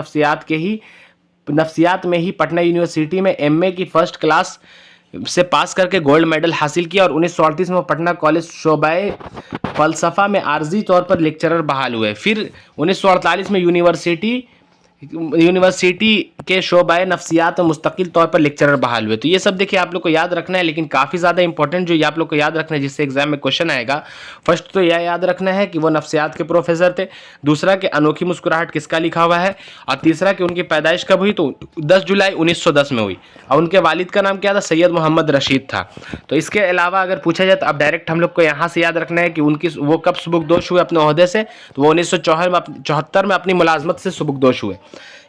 नफ्सियात में ही पटना यूनिवर्सिटी में एमए की फर्स्ट क्लास से पास करके गोल्ड मेडल हासिल किया। और 1938 में पटना कॉलेज शोबाए फ़लसफ़ा में आर्जी तौर पर लेक्चरर बहाल हुए। फिर 1948 में यूनिवर्सिटी के शोबाए नफ्सियात में मुस्तकिल तौर पर लेक्चरर बहाल हुए। तो ये सब देखिए आप लोग को याद रखना है, लेकिन काफ़ी ज़्यादा इंपॉर्टेंट जो ये आप लोग को याद रखना है जिससे एग्जाम में क्वेश्चन आएगा। फर्स्ट तो यह याद रखना है कि वो नफ्सियात के प्रोफेसर थे, दूसरा कि अनोखी मुस्कुराहट किसका लिखा हुआ है, और तीसरा कि उनकी पैदाइश कब हुई? तो 10 जुलाई 1910 में हुई। और उनके वालिद का नाम क्या था? सैयद मोहम्मद रशीद था। तो इसके अलावा अगर पूछा जाए तो अब डायरेक्ट हम लोग को यहाँ से याद रखना है कि वो कब सुबुकदोश हुए अपने ओहदे से? तो वो 1974 में अपनी मुलाजमत से सुबुकदोश हुए।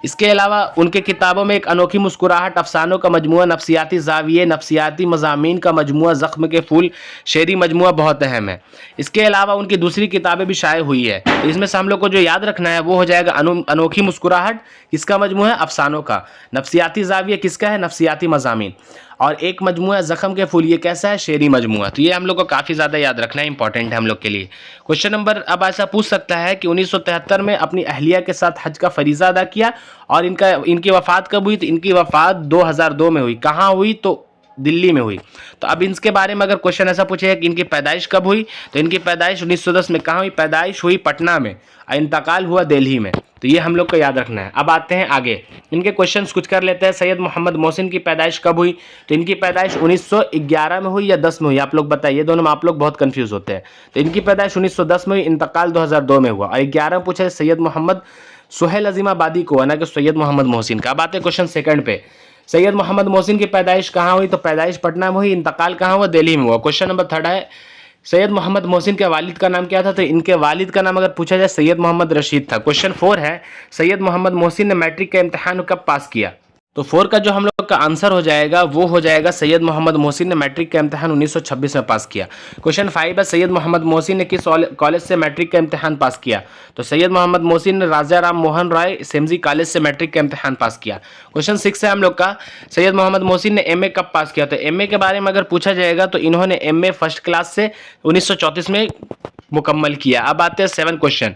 इसके अलावा उनके किताबों में एक अनोखी मुस्कुराहट, अफसानों का मजमुआ, नफ्सियाती ज़ाविये, नफ्सियाती मज़ामीन का मजमुआ, ज़ख्म के फूल, शेरी मजमुआ बहुत अहम है। इसके अलावा उनकी दूसरी किताबें भी शाये हुई है। तो इसमें से हम लोग को जो याद रखना है वो हो जाएगा अनोखी मुस्कुराहट किसका मजमुआ है? अफसानों का। नफ्सियाती ज़ाविये किसका है? नफ्सियाती मज़ामीन। और एक मजमुआ ज़ख्म के फूल, ये कैसा है? शेरी मजमुआ। तो ये हम लोग को काफ़ी ज़्यादा याद रखना है, इंपॉर्टेंट है हम लोग के लिए। क्वेश्चन नंबर अब ऐसा पूछ सकता है कि 1973 में अपनी अहलिया के साथ हज का फरीज़ा अदा किया और इनकी वफ़ात कब हुई? तो इनकी वफ़ात 2002 में हुई। कहाँ हुई? तो दिल्ली में हुई। तो अब इनके बारे में अगर क्वेश्चन ऐसा पूछेगा कि इनकी पैदाइश कब हुई? तो इनकी पैदाइश 1910 में कहाँ हुई? पैदाइश हुई पटना में और इंतकाल हुआ दिल्ली में। तो ये हम लोग को याद रखना है। अब आते हैं आगे, इनके क्वेश्चंस कुछ कर लेते हैं। सैयद मोहम्मद मोहसिन की पैदाइश कब हुई? तो इनकी पैदाइश 1911 में हुई या 10 में हुई? आप लोग बताइए, दोनों में आप लोग बहुत कंफ्यूज होते हैं। तो इनकी पैदाइश 1910 में हुई, इंतकाल 2002 में हुआ। और 11 में पूछा सैयद मोहम्मद सुहेल अज़ीमाबादी को, ना कि सैयद मोहम्मद मोहसिन का। अब आते हैं क्वेश्चन सेकंड पे। सैयद मोहम्मद मोहसिन की पैदाइश कहाँ हुई? तो पैदाइश पटना में हुई, इंतकाल कहाँ हुआ? दिल्ली में हुआ। क्वेश्चन नंबर थर्ड है सैयद मोहम्मद मोहसिन के वालिद का नाम क्या था? तो इनके वालिद का नाम अगर पूछा जाए सैयद मोहम्मद रशीद था। क्वेश्चन 4 है सैयद मोहम्मद मोहसिन ने मैट्रिक का इम्तहान कब पास किया? तो 4 का जो हम लोग का आंसर हो जाएगा वो हो जाएगा सैयद मोहम्मद मोहसिन ने मैट्रिक का इम्तहान 1926 में पास किया। क्वेश्चन 5 है सैयद मोहम्मद मोहसिन ने किस कॉलेज से मैट्रिक का इम्तहान पास किया? तो सैयद मोहम्मद मोहसिन ने राजा राम मोहन राय सेमजी कॉलेज से मैट्रिक का इम्तहान पास किया। क्वेश्चन 6 है हम लोग का सैयद मोहम्मद मोहसिन ने एमए कब पास किया? तो एमए के बारे में अगर पूछा जाएगा तो इन्होंने एमए फर्स्ट क्लास से 1934 में मुकम्मल किया। अब आते हैं 7 क्वेश्चन।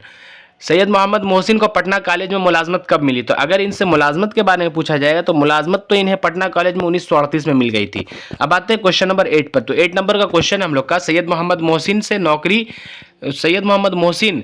सैयद मोहम्मद मोहसिन को पटना कॉलेज में मुलाजमत कब मिली? तो अगर इनसे मुलाजमत के बारे में पूछा जाएगा तो मुलाजमत तो इन्हें पटना कॉलेज में 1938 में मिल गई थी। अब आते हैं क्वेश्चन नंबर 8 पर। तो 8 नंबर का क्वेश्चन हम लोग का सैयद मोहम्मद मोहसिन से नौकरी सैयद मोहम्मद मोहसिन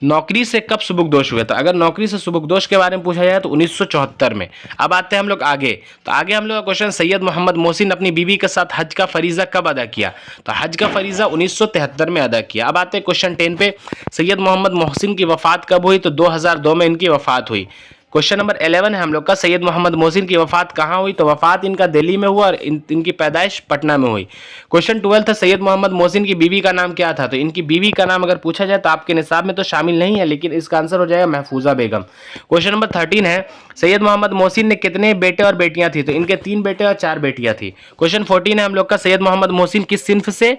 नौकरी से कब सुबुकदोश हुए? तो अगर नौकरी से सुबुकदोश के बारे में पूछा जाए तो 1974 में। अब आते हैं हम लोग आगे, तो आगे हम लोग का क्वेश्चन, सैयद मोहम्मद मोहसिन अपनी बीवी के साथ हज का फरीज़ा कब अदा किया? तो हज का फरीज़ा 1973 में अदा किया। अब आते हैं क्वेश्चन 10 पे, सैयद मोहम्मद मोहसिन की वफ़ात कब हुई? तो 2002 में इनकी वफ़ात हुई। क्वेश्चन नंबर 11 है हम लोग का, सैयद मोहम्मद मोहसिन की वफ़ात कहाँ हुई? तो वफ़ात इनका दिल्ली में हुआ और इनकी पैदाइश पटना में हुई। क्वेश्चन 12 था, सैयद मोहम्मद मोहसिन की बीवी का नाम क्या था? तो इनकी बीवी का नाम अगर पूछा जाए तो आपके निसाब में तो शामिल नहीं है, लेकिन इसका आंसर हो जाएगा महफूजा बेगम। क्वेश्चन नंबर 13 है, सैयद मोहम्मद मोहसिन ने कितने बेटे और बेटियां थी? तो इनके 3 बेटे और 4 बेटियां थी। क्वेश्चन 14 है हम लोग का, सैयद मोहम्मद मोहसिन किस सिन्फ से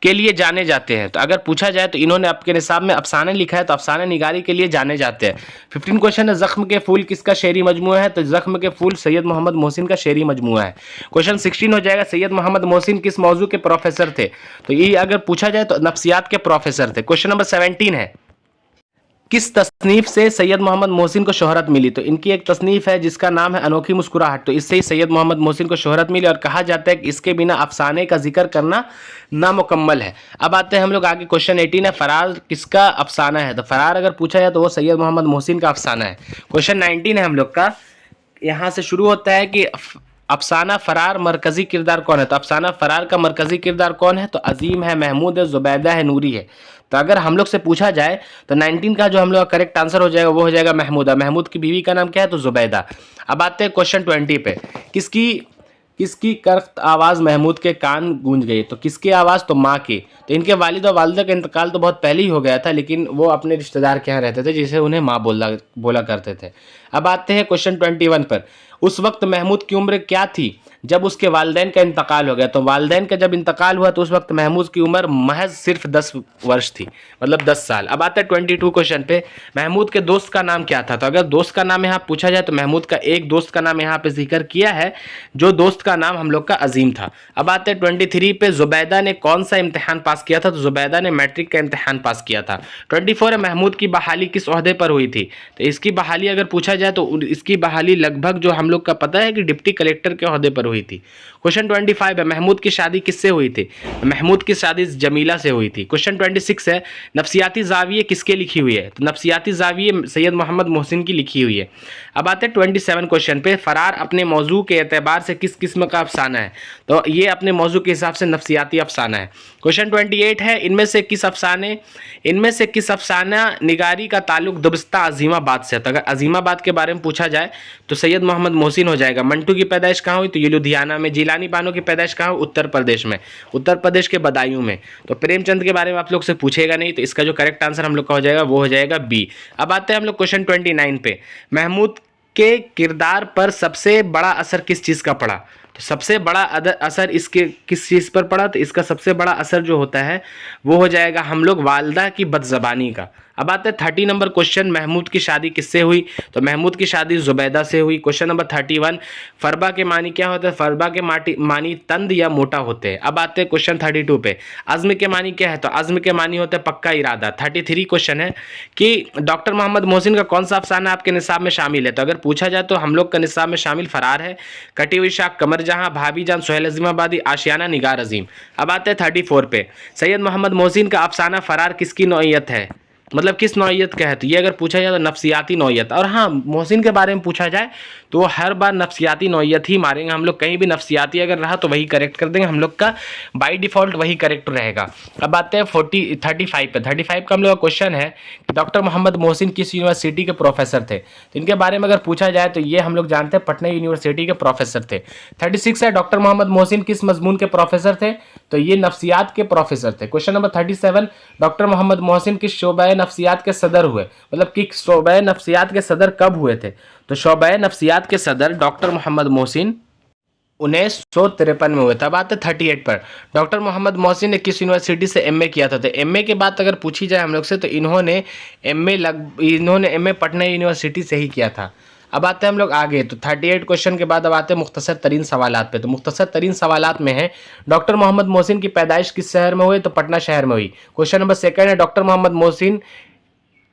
के लिए जाने जाते हैं? तो अगर पूछा जाए तो इन्होंने आपके निसाब में अफसाने लिखा है, तो अफसाने निगारी के लिए जाने जाते हैं। 15 क्वेश्चन है, जख्म के फूल किसका शेरी मजमुआ है? तो जख्म के फूल सैयद मोहम्मद मोहसिन का शेरी मजमुआ है। क्वेश्चन 16 हो जाएगा, सैयद मोहम्मद मोहसिन किस मौजू के प्रोफेसर थे? तो ये अगर पूछा जाए तो नफ्सियात के प्रोफेसर थे। क्वेश्चन नंबर 17 है, किस तसनीफ से सैयद मोहम्मद मोहसिन को शोहरत मिली? तो इनकी एक तसनीफ है जिसका नाम है अनोखी मुस्कुराहट, तो इससे ही सैयद मोहम्मद मोहसिन को शोहरत मिली और कहा जाता है कि इसके बिना अफसाने का जिक्र करना नामुकम्मल है। अब आते हैं हम लोग आगे, क्वेश्चन 18 है, फरार किसका अफसाना है? तो फरार अगर पूछा जाए तो वो सैयद मोहम्मद मोहसिन का अफसाना है। क्वेश्चन 19 है हम लोग का, यहाँ से शुरू होता है कि अफसाना फरार मरकजी किरदार कौन है? तो अफसाना फरार का मरकजी किरदार कौन है? तो अजीम है, महमूद है, जुबैदा है, नूरी है। तो अगर हम लोग से पूछा जाए तो 19 का जो हम लोग का करेक्ट आंसर हो जाएगा वो हो जाएगा महमूदा। महमूद की बीवी का नाम क्या है? तो जुबैदा। अब आते हैं क्वेश्चन 20 पे, किसकी किसकी करख्त आवाज़ महमूद के कान गूंज गई? तो किसकी आवाज़? तो माँ की। तो इनके वालिद और वालिदा का इंतकाल तो बहुत पहले ही हो गया था, लेकिन वो अपने रिश्तेदार के यहाँ रहते थे जिसे उन्हें माँ बोला करते थे। अब आते हैं क्वेश्चन 21 पर, उस वक्त महमूद की उम्र क्या थी जब उसके वालिदैन का इंतकाल हो गया? तो वालिदैन का जब इंतकाल हुआ तो उस वक्त महमूद की उम्र महज सिर्फ 10 वर्ष थी, मतलब 10 साल। अब आता है 22 क्वेश्चन पे, महमूद के दोस्त का नाम क्या था? तो अगर दोस्त का नाम यहाँ पूछा जाए तो महमूद का एक दोस्त का नाम यहाँ पे जिक्र किया है, जो दोस्त का नाम हम लोग का अजीम था। अब आते हैं 23 पे, जुबैदा ने कौन सा इम्तिहान पास किया था? तो जुबैदा ने मैट्रिक का इम्तिहान पास किया था। 24 है, महमूद की बहाली किस ओहदे पर हुई थी? तो इसकी बहाली अगर पूछा जाए तो इसकी बहाली लगभग जो हम लोग का पता है कि डिप्टी कलेक्टर के ओहदे पर हुई थी। क्वेश्चन 25 है, महमूद की शादी किससे हुई थी? महमूद की शादी जमीला से हुई थी। क्वेश्चन 26 है, नफ्सियाती जाविये किसके लिखी हुई है? तो नफ्सियाती जाविये सैयद मोहम्मद मोहसिन की लिखी हुई है। अब आते हैं 27 क्वेश्चन पे, फरार अपने मौजू के एतबार से किस किस्म का अफसाना है? तो ये अपने मौजू के हिसाब से नफ्सियाती अफसाना है। क्वेश्चन 28 है, इनमें से किस अफसाना निगारी का ताल्लुक दुबस्ता अजीमाबाद से? तो अगर अजीमाबाद के बारे में पूछा जाए तो सैयद मोहम्मद मोहसिन हो जाएगा। मंटू की पैदाइश कहाँ हुई? तो ये लुधियाना में। जिलानी बानो की पैदाइश कहाँ हुई? उत्तर प्रदेश में, उत्तर प्रदेश के बदायूं में। तो प्रेमचंद के बारे में आप लोग से पूछेगा नहीं, तो इसका जो करेक्ट आंसर हम लोग का हो जाएगा वो हो जाएगा बी। अब आते हैं हम लोग क्वेश्चन 29 पे, महमूद के किरदार पर सबसे बड़ा असर किस चीज़ का पड़ा? तो सबसे बड़ा असर इसके किस चीज़ पर पड़ा? तो इसका सबसे बड़ा असर जो होता है वो हो जाएगा हम लोग वालदा की बदज़बानी का। अब आते हैं 30 नंबर क्वेश्चन, महमूद की शादी किससे हुई? तो महमूद की शादी जुबैदा से हुई। क्वेश्चन नंबर 31, फरबा के मानी क्या होता है? फरबा के मानी तंद या मोटा होते हैं। अब आते हैं क्वेश्चन 32 पे, अज़्म के मानी क्या है? तो अज़्म के मानी होता है पक्का इरादा। 33 क्वेश्चन है कि डॉक्टर मोहम्मद मोहसिन का कौन सा अफसाना आपके निसाब में शामिल है? तो अगर पूछा जाए तो हम लोग का निसाब में शामिल फरार है, कटी हुई शाख, कमर जहां, भाभी जान, सोहेल अजीमाबादी, आशियाना, निगार अजीम। अब आते हैं 34 पे, सैयद मोहम्मद मोहसिन का अफसाना फरार किसकी नौइयत है? मतलब किस नौइयत का है? तो ये अगर पूछा जाए तो नफ्सियाती नौइयत। और हाँ, मोहसिन के बारे में पूछा जाए तो हर बार नफ्सियाती नौइयत ही मारेंगे हम लोग, कहीं भी नफ्सियाती अगर रहा तो वही करेक्ट कर देंगे, हम लोग का बाय डिफ़ॉल्ट वही करेक्ट रहेगा। अब आते हैं 35 पे, 35 का हम लोग का क्वेश्चन है कि डॉक्टर मोहम्मद मोहसिन किस यूनिवर्सिटी के प्रोफेसर थे? तो इनके बारे में अगर पूछा जाए तो ये हम लोग जानते हैं पटना यूनिवर्सिटी के प्रोफेसर थे। 36 है, डॉक्टर मोहम्मद मोहसिन किस मजमून के प्रोफेसर थे? तो ये नफ्सियात के प्रोफेसर थे। Question number 37, doctor Mohammad Mohsin किस शोबा नफ्सियात के सदर हुए? मतलब कि शोबा नफ्सियात के सदर कब हुए थे? तो शोबा नफ्सियात के सदर डॉक्टर मोहम्मद मोहसिन 1953 में हुए था। बात है 38 पर, डॉक्टर मोहम्मद मोहसिन ने किस यूनिवर्सिटी से एमए किया था? तो एमए के बाद अगर पूछी जाए हम लोग से तो इन्होंने एमए पटना यूनिवर्सिटी से ही किया था। अब आते हैं हम लोग आगे, तो 38 क्वेश्चन के बाद अब आते हैं मुख्तसर तरीन सवालात पे। तो मुख्तसर तरीन सवालात में है, डॉक्टर मोहम्मद मोहसिन की पैदाइश किस शहर में हुई? तो पटना शहर में हुई। क्वेश्चन नंबर 2 है, डॉक्टर मोहम्मद मोहसिन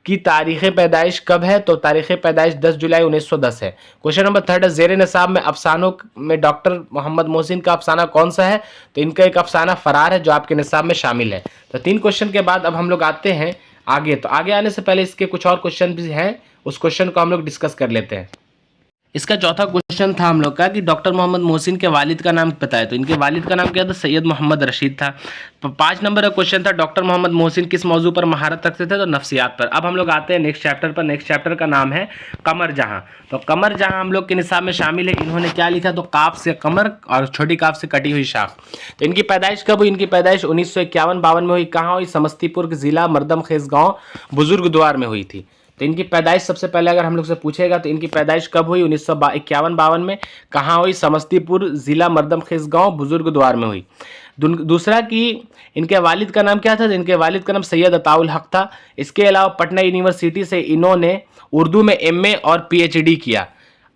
की तारीख पैदाइश कब है? तो तारीख पैदाइश 10 जुलाई 1910 है। क्वेश्चन नंबर 3 है, ज़ेर निसाब में अफसानों में डॉक्टर मोहम्मद मोहसिन का अफसाना कौन सा है? तो इनका एक अफसाना फरार है जो आपके निसाब में शामिल है। तो 3 क्वेश्चन के बाद अब हम लोग आते हैं आगे। तो आगे आने से पहले इसके कुछ और क्वेश्चन भी हैं, उस क्वेश्चन को हम लोग डिस्कस कर लेते हैं। इसका चौथा क्वेश्चन था हम लोग का कि डॉक्टर मोहम्मद मोहसिन के वालिद का नाम बताए। तो इनके वालिद का नाम क्या था? सैयद मोहम्मद रशीद था। 5 नंबर का क्वेश्चन था, डॉक्टर मोहम्मद मोहसिन किस मौजू पर महारत रखते थे? तो नफ्सियात पर। अब हम लोग आते हैं नेक्स्ट चैप्टर पर। नेक्स्ट चैप्टर का नाम है कमर जहां। तो कमर जहां हम लोग के निसाब में शामिल है। इन्होंने क्या लिखा? तो काफ से कमर और छोटी काफ से कटी हुई शाख। तो इनकी पैदाइश कब हुई? इनकी पैदाइश 1951-52 में हुई। कहाँ हुई? समस्तीपुर के जिला मर्दम खेस गाँव बुजुर्ग द्वार में हुई थी। तो इनकी पैदाइश सबसे पहले अगर हम लोग से पूछेगा तो इनकी पैदाइश कब हुई? 1951-52 में। कहाँ हुई? समस्तीपुर जिला मर्दम खेस गाँव बुजुर्ग द्वार में हुई। दूसरा कि इनके वालिद का नाम क्या था? इनके वालिद का नाम सैयद अताउल हक था। इसके अलावा पटना यूनिवर्सिटी से इन्होंने उर्दू में MA और PhD किया।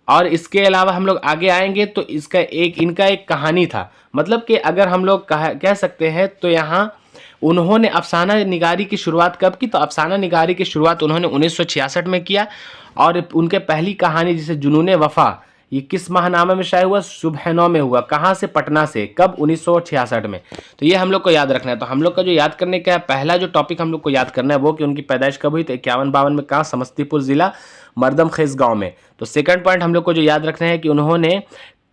और इसके अलावा हम लोग आगे आएंगे तो इनका एक कहानी था। मतलब कि अगर हम लोग कह सकते हैं तो यहाँ उन्होंने अफसाना निगारी की शुरुआत कब की? तो अफसाना निगारी की शुरुआत उन्होंने 1966 में किया। और उनके पहली कहानी जिसे जुनून वफा, ये किस माहनामे में शाये हुआ? सुबह 9 में हुआ। कहाँ से? पटना से। कब? 1966 में। तो ये हम लोग को याद रखना है। तो हम लोग का जो याद करने का पहला जो टॉपिक हम लोग को याद करना है वो कि उनकी पैदाइश कब हुई? तो 51-52 में। कहाँ? समस्तीपुर जिला मर्दम खेस गाँव में। तो सेकंड पॉइंट हम लोग को जो याद रखना है कि उन्होंने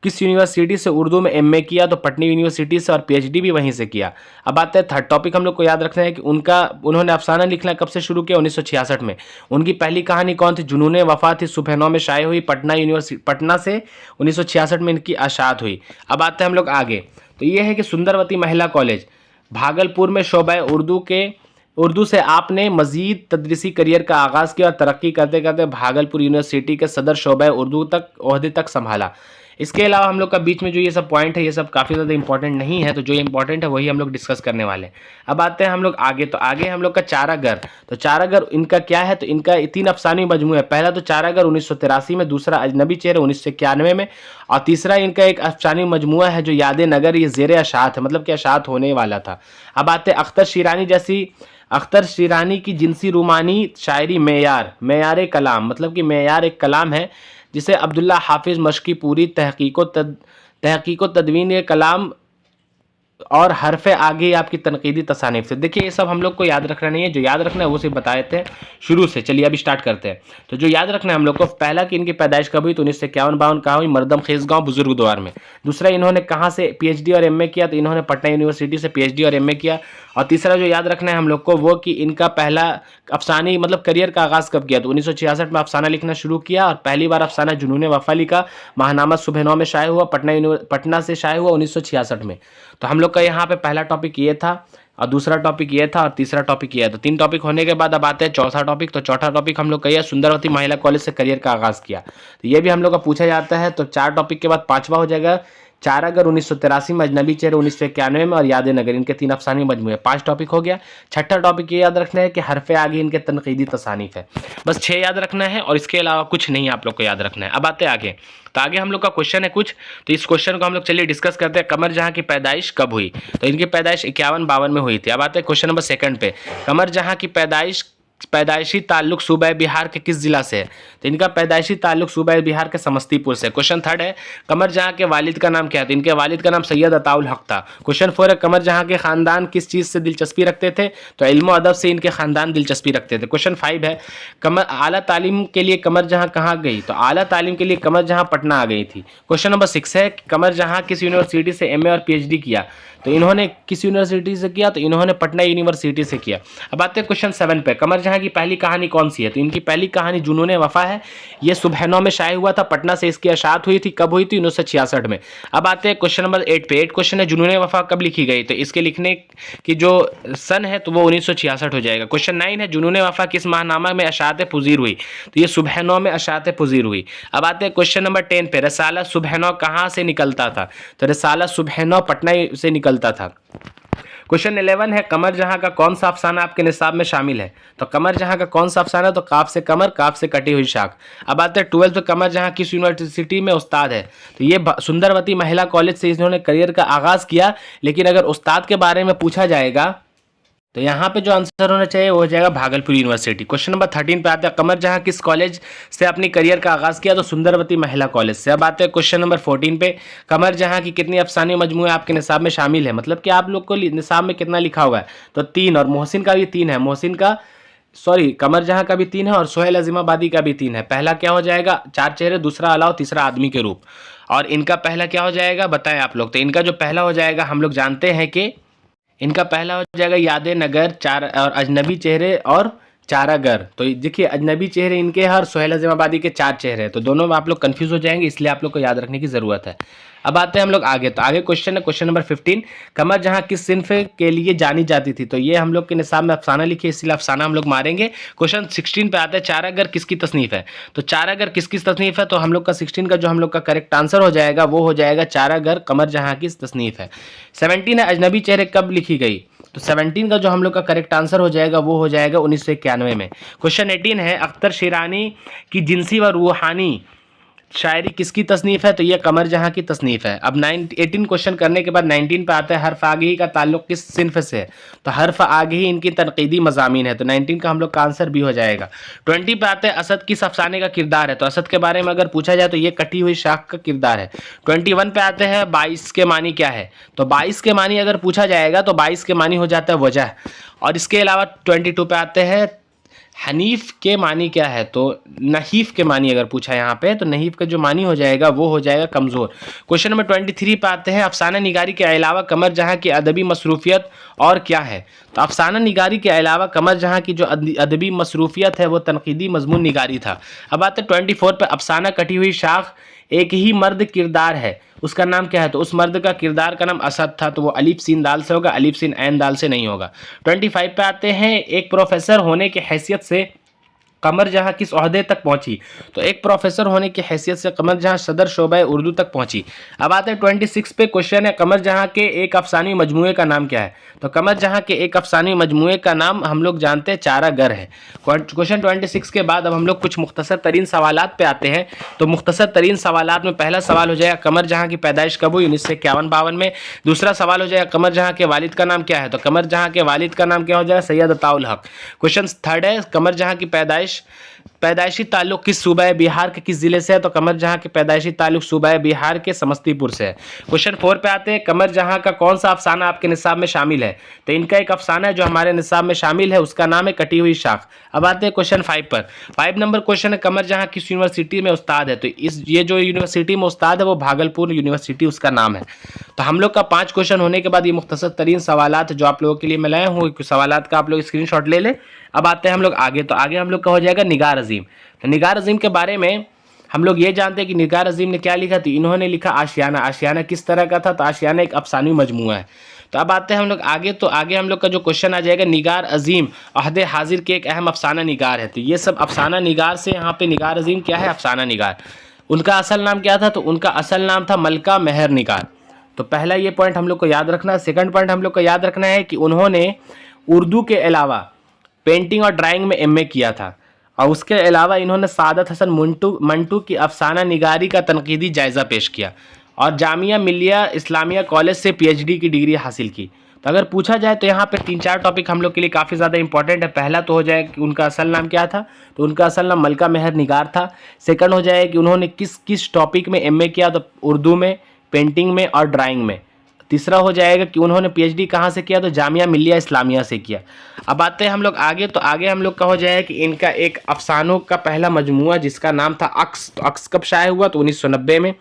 किस यूनिवर्सिटी से उर्दू में MA किया? तो पटना यूनिवर्सिटी से, और PhD भी वहीं से किया। अब आते हैं थर्ड टॉपिक हम लोग को याद रखना है कि उन्होंने अफसाना लिखना कब से शुरू किया? 1966 में। उनकी पहली कहानी कौन थी? जुनून वफा थी। सुबह 9 में शाये हुई। पटना से 1966 में इनकी अशात हुई। अब आते हैं हम लोग आगे। तो ये है कि सुंदरवती महिला कॉलेज भागलपुर में शोबा उर्दू से आपने मजीद तदरीसी करियर का आगाज़ किया और तरक्की करते करते भागलपुर यूनिवर्सिटी के सदर शोबा उर्दू तक ओहदे तक संभाला। इसके अलावा हम लोग का बीच में जो ये सब पॉइंट है ये सब काफ़ी ज़्यादा इंपॉर्टेंट नहीं है। तो जो इंपॉर्टेंट है वही हम लोग डिस्कस करने वाले हैं। अब आते हैं हम लोग आगे। तो आगे हम लोग का चारागर। तो चारागर इनका क्या है? तो इनका 3 अफसानी मजमू है। पहला तो चारागर 1983 में, दूसरा अजनबी चेहरे 1991 में, और तीसरा इनका एक अफसानी मजमुआ है जो याद नगर, ये ज़ेर अशात है, मतलब कि अशात होने वाला था। अब आते हैं अख्तर शिरानी की जिनसी रूमानी शायरी मेयार कलाम, मतलब कि मेयार एक कलाम है जिसे अब्दुल्ला हाफिज़ मशकी पूरी तहकीको तदवीन ये कलाम और हरफ़े आगे आपकी तनकीदी तसानीफ से। देखिए ये सब हम लोग को याद रखना नहीं है, जो याद रखना है वो सिर्फ बताए थे शुरू से। चलिए अभी स्टार्ट करते हैं। तो जो याद रखना है हम लोग को, पहला कि इनकी पैदाइश कब हुई? तो 1951-52 कहाँ हुई? मर्दम खेस गाँव बुजुर्ग द्वार में। दूसरा, इन्होंने कहाँ से PhD और MA किया? तो इन्होंने पटना यूनिवर्सिटी से PhD और MA किया। और तीसरा जो याद रखना है हम लोग को वो कि इनका पहला अफसानी मतलब करियर का आगाज़ कब किया? तो 1966 में अफसाना लिखना शुरू किया और पहली बार अफसाना जुनून वफा लिखा। महानामा सुबह 9 में शाये हुआ। पटना से शाये हुआ 1966 में। तो हम लोग का यहाँ पे पहला टॉपिक ये था और दूसरा टॉपिक ये था और तीसरा टॉपिक ये है। तो 3 टॉपिक होने के बाद अब आते हैं चौथा टॉपिक। तो चौथा टॉपिक हम लोग का ये सुंदरवती महिला कॉलेज से करियर का आगाज़ किया। तो ये भी हम लोग का पूछा जाता है। तो 4 टॉपिक के बाद 5वां हो जाएगा चारागर 1983 में, अजनबी चेहरे 1991 में और याद नगर। इनके 3 अफसानी मजमूए। 5 टॉपिक हो गया। छठा टॉपिक ये याद रखना है कि हरफ़े आगे इनके तनकीदी तसानीफ है। बस 6 याद रखना है और इसके अलावा कुछ नहीं आप लोग को याद रखना है। अब आते हैं आगे। तो आगे हम लोग का क्वेश्चन है कुछ, तो इस क्वेश्चन को हम लोग चलिए डिस्कस करते हैं। कमर जहां की पैदाइश कब हुई? तो इनकी पैदाइश 51-52 में हुई थी। अब आते हैं क्वेश्चन नंबर 2 पे। कमर जहां की पैदाइशी ताल्लुक सूबा बिहार के किस जिला से है? तो इनका पैदाइशी ताल्लुक सूबा बिहार के समस्तीपुर से। क्वेश्चन 3 है, कमर जहां के वालिद का नाम क्या है? तो इनके वालिद का नाम सैयद अताउल हक था। क्वेश्चन 4 है, कमर जहां के खानदान किस चीज़ से दिलचस्पी रखते थे? तो इल्म अदब से इनके खानदान दिलचस्पी रखते थे। क्वेश्चन 5 है, कमर आला तालीम के लिए कमर जहां कहाँ गई? तो आला तालीम के लिए कमर जहां पटना आ गई थी। क्वेश्चन नंबर 6 है, कमर जहां किस यूनिवर्सिटी से MA और PhD किया? तो इन्होंने किस यूनिवर्सिटी से किया? तो इन्होंने पटना यूनिवर्सिटी से किया। अब आते हैं क्वेश्चन 7 पे। कमर जहां की पहली कहानी कौन सी है? तो इनकी पहली कहानी जुनून वफा है। ये सुबह 9 में शाये हुआ था। पटना से इसकी अशात हुई थी। कब हुई थी? 1966 में। अब आते हैं क्वेश्चन नंबर 8 पे। 8 क्वेश्चन है, जुनून वफा कब लिखी गई? तो इसके लिखने की जो सन है तो वो 1966 हो जाएगा। क्वेश्चन 9 है, जुनून वफा किस माहनामा में अशात पुजीर हुई? तो ये सुबह 9 में अशात पुजीर हुई। अब आते हैं क्वेश्चन नंबर 10 पे। रसाला सुबह 9 कहाँ से निकलता था? तो रसाला सुबह 9 पटना से निकलता था। क्वेश्चन 11 है, कमर जहां का कौन सा अफसाना आपके निसाब में शामिल है? तो कमर जहां का कौन सा अफसाना? तो काफ से कमर, काफ से कटी हुई शाख। अब आते हैं 12 पे। कमर जहां किस यूनिवर्सिटी में उस्ताद है? तो ये सुंदरवती महिला कॉलेज से इन्होंने करियर का आगाज़ किया। लेकिन अगर उस्ताद के बारे में पूछा जाएगा तो यहाँ पे जो आंसर होना चाहिए वो हो जाएगा भागलपुर यूनिवर्सिटी। क्वेश्चन नंबर 13 पे आते हैं, कमर जहाँ किस कॉलेज से अपनी करियर का आगाज़ किया? तो सुंदरवती महिला कॉलेज से। अब आते हैं क्वेश्चन नंबर 14 पे, कमर जहाँ की कितनी अफसाने मजमूए आपके निसाब में शामिल है? मतलब कि आप लोग को निसाब में कितना लिखा हुआ है? तो 3, और मोहसिन का भी 3 है। मोहसिन का कमर जहाँ का भी 3 है और सोहेल अजीमाबादी का भी 3 है। पहला क्या हो जाएगा? 4 चेहरे, दूसरा अलाव, तीसरा आदमी के रूप। और इनका पहला क्या हो जाएगा बताएं आप लोग? तो इनका जो पहला हो जाएगा, हम लोग जानते हैं कि इनका पहला हो जाएगा यादें नगर, चार और अजनबी चेहरे और चारागर। तो देखिए अजनबी चेहरे इनके हैं और सोहेल अजीमाबादी के 4 चेहरे हैं, तो दोनों में आप लोग कंफ्यूज हो जाएंगे, इसलिए आप लोग को याद रखने की ज़रूरत है। अब आते हैं हम लोग आगे। तो आगे क्वेश्चन है क्वेश्चन नंबर 15, कमर जहाँ किस सिन्फ के लिए जानी जाती थी? तो ये हम लोग के निसाब में अफसाना लिखी, इसलिए अफसाना हम लोग मारेंगे। क्वेश्चन 16 पे आता है, चारागर किसकी तसनीफ है? तो चारागर किसकी तसनीफ है? तो हम लोग का 16 का जो हम लोग का करेक्ट आंसर हो जाएगा वो हो जाएगा चारागर कमर जहाँ की तसनीफ है। 17 है, अजनबी चेहरे कब लिखी गई? तो 17 का जो हम लोग का करेक्ट आंसर हो जाएगा वो हो जाएगा 1991 में। क्वेश्चन 18 है, अख्तर शेरानी की जिनसी व रूहानी शायरी किसकी तसनीफ है? तो ये कमर जहाँ की तसनीफ है। अब 18 क्वेश्चन करने के बाद 19 पे आता है, हर्फ आगही का ताल्लुक किस सिन्फ से है? तो हर्फ आगही इनकी तनकीदी मज़ामीन है, तो 19 का हम लोग का आंसर भी हो जाएगा। 20 पे आते हैं, असद किस अफसाने का किरदार है? तो असद के बारे में अगर पूछा जाए तो ये कटी हुई शाख का किरदार है। 21 पे आते हैं, 22 के मानी क्या है? तो 22 के मानी अगर पूछा जाएगा तो 22 के मानी हो जाता है वजह। और इसके अलावा 22 पे आते हैं, हनीफ के मानी क्या है? तो नहीफ के मानी अगर पूछा यहाँ पे तो नहीफ का जो मानी हो जाएगा वो हो जाएगा कमज़ोर। क्वेश्चन नंबर 23 पे आते हैं, अफसाना निगारी के अलावा कमर जहाँ की अदबी मसरूफियत और क्या है? तो अफसाना निगारी के अलावा कमर जहाँ की जो अदबी मसरूफियत है वो तनकीदी मजमून निगारी था। अब आते हैं 24 पे, अफसाना कटी हुई शाख एक ही मर्द किरदार है, उसका नाम क्या है? तो उस मर्द का किरदार का नाम असद था, तो वो अलीफ सीन दाल से होगा, अलीफ सीन ऐन दाल से नहीं होगा। 25 पे आते हैं, एक प्रोफेसर होने की हैसियत से कमर जहाँ किस ओहदे तक पहुंची? तो एक प्रोफेसर होने की हैसियत से कमर जहाँ सदर शोबा उर्दू तक पहुंची। अब आते हैं 26 पे, क्वेश्चन है, कमर जहाँ के एक अफसानी मजमूए का नाम क्या है? तो कमर जहाँ के एक अफसानी मजमूए का नाम हम लोग जानते हैं चारागर है। क्वेश्चन 26 के बाद अब हम लोग कुछ मुख्तसर तरीन सवालात पे आते हैं। तो मुख्तसर तरीन सवालात में पहला सवाल हो जाएगा, कमर जहाँ की पैदाइश कब हुई? 1951-52 में। दूसरा सवाल हो जाएगा, कमर जहाँ के वालिद का नाम क्या है? तो कमर जहाँ के वालिद का नाम क्या हो जाएगा? सैयद अताउल हक। क्वेश्चन 3 है, कमर जहाँ की पैदाइशी ताल्लुक किस सूबा बिहार के किस जिले से है? तो कमर जहाँ के पैदाइशी ताल्लुक सूबा बिहार के समस्तीपुर से है। क्वेश्चन 4 पे आते हैं, कमर जहाँ का कौन सा अफसाना आपके निसाब में शामिल है? तो इनका एक अफसाना है जो हमारे निसाब में शामिल है, उसका नाम है कटी हुई शाख। अब आते हैं क्वेश्चन 5 पर। 5 नंबर क्वेश्चन है, कमर जहाँ किस यूनिवर्सिटी में उस्ताद है? तो ये जो यूनिवर्सिटी में उस्ताद है वो भागलपुर यूनिवर्सिटी उसका नाम है। तो हम लोग का 5 क्वेश्चन होने के बाद ये मुख्तसर तरीन सवालात जो आप लोगों के लिए मैं लाया हूँ, सवालात का आप लोग स्क्रीनशॉट ले लें। अब आते हैं हम लोग आगे। तो आगे हम लोग का हो जाएगा निगार अजीम। तो निगार अजीम के बारे में हम लोग ये जानते हैं कि निगार अजीम ने क्या लिखा? तो इन्होंने लिखा आशियाना। आशियाना किस तरह का था? तो आशियाना एक अफसानी मजमूआ है। तो अब आते हैं हम लोग आगे। तो आगे हम लोग का जो क्वेश्चन आ जाएगा, निगार अजीम अहद हाजिर के एक अहम अफसाना निगार है। तो ये सब अफसाना निगार से यहाँ पे निगार अजीम क्या है? अफसाना निगार। उनका असल नाम क्या था? तो उनका असल नाम था मलका मेहर निगार। तो पहला ये पॉइंट हम लोग को याद रखना है। सेकंड पॉइंट हम लोग को याद रखना है कि उन्होंने उर्दू के अलावा पेंटिंग और ड्राइंग में एमए किया था, और उसके अलावा इन्होंने सादत हसन मंटू की अफसाना निगारी का तनकीदी जायज़ा पेश किया और जामिया मिलिया इस्लामिया कॉलेज से पीएचडी की डिग्री हासिल की। तो अगर पूछा जाए तो यहाँ पे 3-4 टॉपिक हम लोग के लिए काफ़ी ज़्यादा इंपॉर्टेंट है। पहला तो हो जाए कि उनका असल नाम क्या था? तो उनका असल नाम मलका मेहर निगार था। सेकंड हो जाए कि उन्होंने किस किस टॉपिक में एमए किया? तो उर्दू में, पेंटिंग में और ड्राइंग में। तीसरा हो जाएगा कि उन्होंने पीएचडी कहाँ से किया? तो जामिया मिलिया इस्लामिया से किया। अब आते हैं हम लोग आगे। तो आगे हम लोग का हो जाएगा कि इनका एक अफसानों का पहला मजमूआ जिसका नाम था अक्स। तो अक्स कब शाये हुआ? तो 1990 में।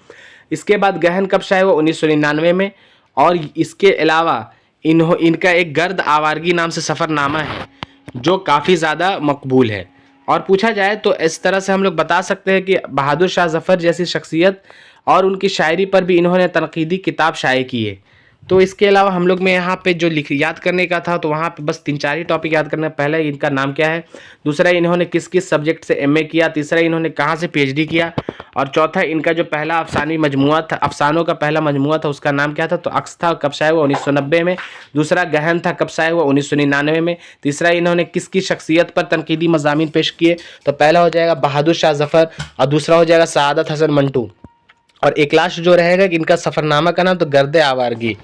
इसके बाद गहन कब शाये हुआ? 1999 में। और इसके अलावा इनका एक गर्द आवारगी नाम से सफ़रनामा है जो काफ़ी ज़्यादा मकबूल है। और पूछा जाए तो इस तरह से हम लोग बता सकते हैं कि बहादुर शाह जफ़र जैसी शख्सियत और उनकी शायरी पर भी इन्होंने तनकीदी किताब शाये की है। तो इसके अलावा हम लोग में यहाँ पे जो याद करने का था तो वहाँ पे बस 3-4 ही टॉपिक याद करना है। पहला इनका नाम क्या है, दूसरा इन्होंने किस किस सब्जेक्ट से एमए किया, तीसरा इन्होंने कहाँ से पीएचडी किया, और चौथा इनका जो पहला अफसानी मजमूआ था, अफसानों का पहला मजमूआ था, उसका नाम क्या था? तो अक्स था, कब शाये हुआ? 1990 में। दूसरा गहन था, कब शाये हुआ? 1999 में। तीसरा इन्होंने किसकी शख्सियत पर तनकीदी मज़ामीन पेश किए? तो पहला हो जाएगा बहादुर शाह जफ़र और दूसरा हो जाएगा सआदत हसन मंटू। और एक लास्ट जो रहेगा कि इनका सफरनामा का नाम तो गर्द आवारगी।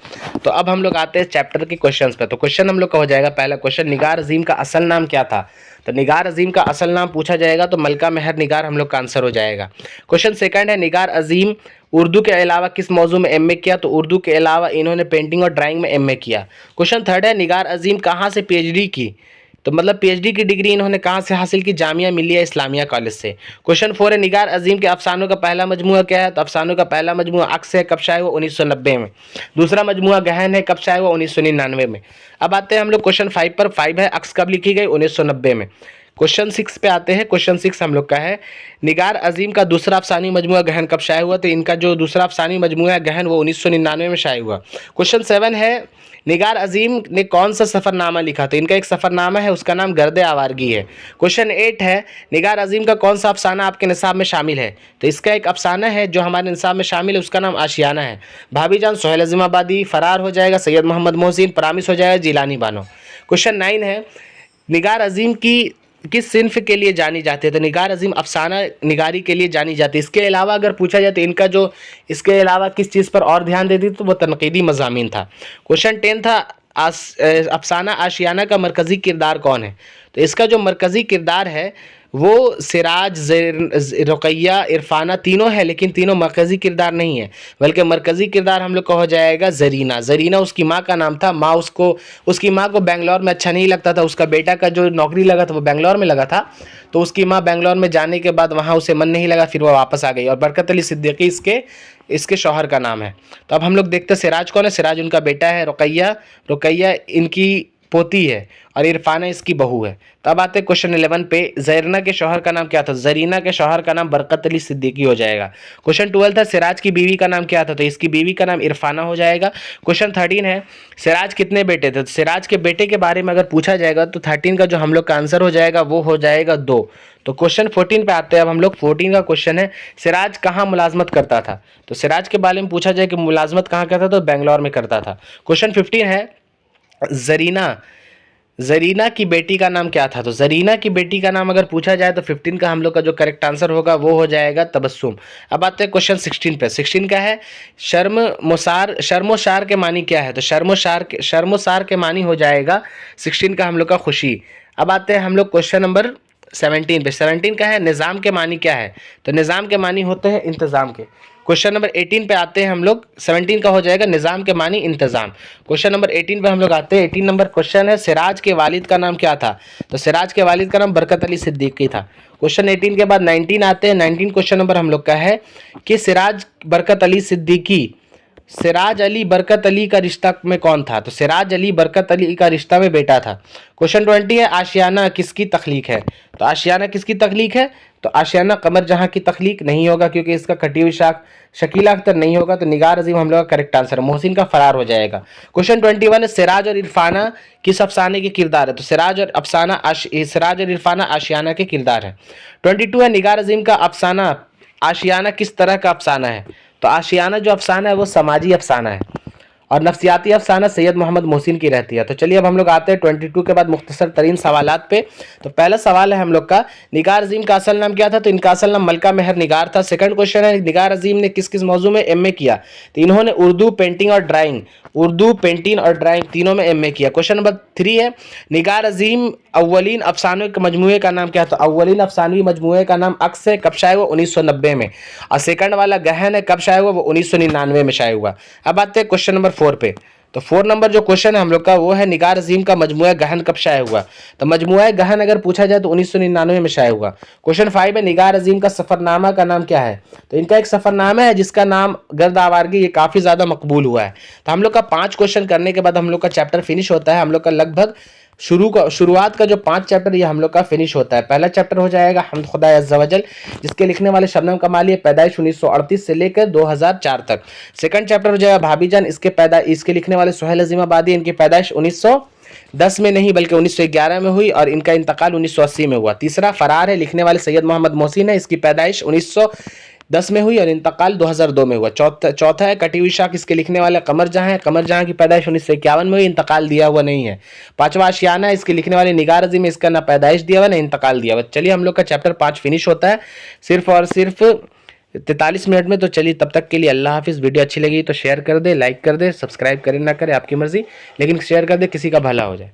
तो अब हम लोग आते हैं चैप्टर के क्वेश्चंस पे। तो क्वेश्चन हम लोग का हो जाएगा पहला क्वेश्चन, निगार अजीम का असल नाम क्या था? तो निगार अजीम का असल नाम पूछा जाएगा तो मलका मेहर निगार हम लोग का आंसर हो जाएगा। क्वेश्चन सेकंड है, निगार अजीम उर्दू के अलावा किस मौजू में एमए किया? तो उर्दू के अलावा इन्होंने पेंटिंग और ड्राइंग में एमए किया। क्वेश्चन थर्ड है, निगार अजीम कहाँ से पीएचडी की? तो मतलब पीएचडी की डिग्री इन्होंने कहाँ से हासिल की? जामिया मिलिया इस्लामिया कॉलेज से। क्वेश्चन फोर है, निगार अजीम के अफसानों का पहला मजमुआ क्या है? तो अफसानों का पहला मजमुआ अक्स है, कब शाये हुआ? 1990 में। दूसरा मजमुआ गहन है, कब शाये हुआ? 1999 में। अब आते हैं हम लोग क्वेश्चन 5 पर। 5 है, अक्स कब लिखी गई? 1990 में। क्वेश्चन 6 पे आते हैं। क्वेश्चन 6 हम लोग का है, निगार अजीम का दूसरा अफसानी मजमुआ गहन कब शाये हुआ? तो इनका जो दूसरा अफसानी मजमुआ है गहन वो 1999 में शाये हुआ। क्वेश्चन 7 है, निगार अजीम ने कौन सा सफ़रनामा लिखा? तो इनका एक सफ़रनामा है, उसका नाम गर्द आवारगी है। क्वेश्चन 8 है, निगार अजीम का कौन सा अफसाना आपके निसाब में शामिल है? तो इसका एक अफसाना है जो हमारे निसाब में शामिल है, उसका नाम आशियाना है। भाभी जान सोहेल अज़ीमाबादी, फरार हो जाएगा सैयद मोहम्मद मोहसिन, प्रामिस हो जाएगा जिलानी बानो। क्वेश्चन 9 है, निगार अजीम की किस सिन्फ के लिए जानी जाती है? तो निगार अजीम अफसाना निगारी के लिए जानी जाती है। इसके अलावा अगर पूछा जाए तो इनका जो इसके अलावा किस चीज़ पर और ध्यान देती तो वो तनकीदी मज़ामीन था। क्वेश्चन 10 था, अफसाना आशियाना का मरकज़ी किरदार कौन है? तो इसका जो मरकज़ी किरदार है वो सिराज, रुकैया, इरफाना तीनों है, लेकिन तीनों मरकज़ी किरदार नहीं है, बल्कि मरकज़ी किरदार हम लोग का हो जाएगा ज़रीना। ज़रीना उसकी माँ का नाम था। माँ उसकी माँ को बेंगलोर में अच्छा नहीं लगता था, उसका बेटा का जो नौकरी लगा था वो बेंगलोर में लगा था, तो उसकी माँ बेंगलोर में जाने के बाद वहाँ उसे मन नहीं लगा, फिर वो वापस आ गई। और बरकत अली सिद्दीकी इसके शौहर का नाम है। तो अब हम लोग देखते हैं सिराज कौन है। सिराज उनका बेटा है। रुकैया इनकी पोती है और इरफाना इसकी बहू है। तो अब आते हैं क्वेश्चन 11 पे, ज़रीना के शौहर का नाम क्या था? ज़रीना के शौहर का नाम बरकत अली सिद्दीकी हो जाएगा। क्वेश्चन 12 था, सिराज की बीवी का नाम क्या था? तो इसकी बीवी का नाम इरफाना हो जाएगा। क्वेश्चन 13 है, सिराज कितने बेटे थे? तो सिराज के बेटे के बारे में अगर पूछा जाएगा तो 13 का जो हम लोग का आंसर हो जाएगा वो हो जाएगा 2। तो क्वेश्चन 14 पे आते हैं अब हम लोग। 14 का क्वेश्चन है, सिराज कहाँ मुलाजमत करता था? तो सिराज के बारे में पूछा जाए कि मुलाजमत कहाँ करता था, तो बेंगलोर में करता था। क्वेश्चन 15 है, ज़रीना की बेटी का नाम क्या था? तो ज़रीना की बेटी का नाम अगर पूछा जाए तो 15 का हम लोग का जो करेक्ट आंसर होगा वो हो जाएगा तबस्सुम। अब आते हैं क्वेश्चन 16 पे। 16 का है, शर्मोशार के मानी क्या है? तो शर्मोशार के मानी हो जाएगा 16 का हम लोग का खुशी। अब आते हैं हम लोग क्वेश्चन नंबर 17 पे। 17 का है, निज़ाम के मानी क्या है? तो निज़ाम के मानी होते हैं इंतज़ाम के। क्वेश्चन नंबर 18 पे आते हैं हम लोग। 17 का हो जाएगा निज़ाम के मानी इंतज़ाम। क्वेश्चन नंबर 18 पे हम लोग आते हैं। 18 नंबर क्वेश्चन है, सिराज के वालिद का नाम क्या था? तो सिराज के वालिद का नाम बरकत अली सिद्दीकी था। क्वेश्चन 18 के बाद 19 आते हैं। 19 क्वेश्चन नंबर हम लोग का है कि सिराज अली बरकत अली का रिश्ता में कौन था? तो सिराज अली बरकत अली का रिश्ता में बेटा था। क्वेश्चन 20 है, आशियाना किसकी तख्लीक है? तो आशियाना किसकी तख्लीक है? तो आशियाना कमर जहां की तख्लीक नहीं होगा, क्योंकि इसका कटी हुई शाख शकीला अख्तर नहीं होगा। तो निगार अजीम हम लोग का करेक्ट आंसर है। मोहसिन का फरार हो जाएगा। क्वेश्चन 21 है, सिराज और इरफाना किस अफसाने के किरदार है? तो सिराज और इरफाना आशियाना के किरदार है। 22 है, निगार अजीम का अफसाना आशियाना किस तरह का अफसाना है? तो आशियाना जो अफसाना है वो समाजी अफसाना है और नफ्सियाती अफसाना सैयद मोहम्मद मोहसिन की रहती है। तो चलिए अब हम लोग आते हैं 22 के बाद मुख्तसर तरीन सवालात पे। तो पहला सवाल है हम लोग का, निगार अजीम का असल नाम क्या था? तो इनका असल नाम मलका मेहर निगार था। सेकंड क्वेश्चन है, निगार अजीम ने किस किस मौजू में एमए किया? तो इन्होंने उर्दू पेंटिंग और ड्राइंग तीनों में एमए किया। क्वेश्चन नंबर 3 है, निगार अजीम अव्वलीन अफसानों के मजमूए का नाम क्या? तो अव्वलीन अफसानवी मजमूए का नाम अक्स है, कब शाये हुआ? 1990 में। और सेकंड वाला गहन है, कब शाये हुआ? वो 1999 में शाये हुआ। अब आते हैं क्वेश्चन नंबर 4 पे। तो 4 नंबर जो क्वेश्चन है हम लोग का वो है, निगार अजीम का मजमुआ गहन कब शाये हुआ? तो मजमुआ गहन अगर पूछा जाए तो 1999 में शाये हुआ। क्वेश्चन 5 है, निगार अजीम का सफरनामा का नाम क्या है? तो इनका एक सफरनामा है जिसका नाम गर्द आवारगी, ये काफ़ी ज़्यादा मकबूल हुआ है। तो हम लोग का 5 क्वेश्चन करने के बाद हम लोग का चैप्टर फिनिश होता है। हम लोग का लगभग शुरुआत का जो 5 चैप्टर ये हम लोग का फिनिश होता है। पहला चैप्टर हो जाएगा हम्द खुदा अज़्ज़ा वजल, जिसके लिखने वाले शबनम कमाली, पैदाइश 1938 से लेकर 2004 तक। सेकंड चैप्टर हो जाएगा भाभी जान, इसके लिखने वाले सोहेल अज़ीमाबादी, इनकी पैदाइश 1910 में नहीं बल्कि 1911 में हुई और इनका इंतकाल 1980 में हुआ। तीसरा फरार है, लिखने वाले सैयद मोहम्मद मोहसिन है, इसकी पैदाइश 1910 में हुई और इंतकाल 2002 में हुआ। चौथा है कटी हुई शाख, इसके लिखने वाले कमर जहां की पैदाइश 1951 में हुई, इंतकाल दिया हुआ नहीं है। पांचवा आशियाना है, इसके लिखने वाले निगार अजीम, इसका ना पैदाइश दिया हुआ ना इंतकाल दिया हुआ। चलिए हम लोग का चैप्टर 5 फिनिश होता है। सिर्फ और सिर्फ 43 मिनट में। तो चलिए तब तक के लिए अल्लाह हाफिज़। वीडियो अच्छी लगी तो शेयर कर दे, लाइक कर दे, सब्सक्राइब करे ना करे आपकी मर्ज़ी, लेकिन शेयर कर दे, किसी का भला हो जाए।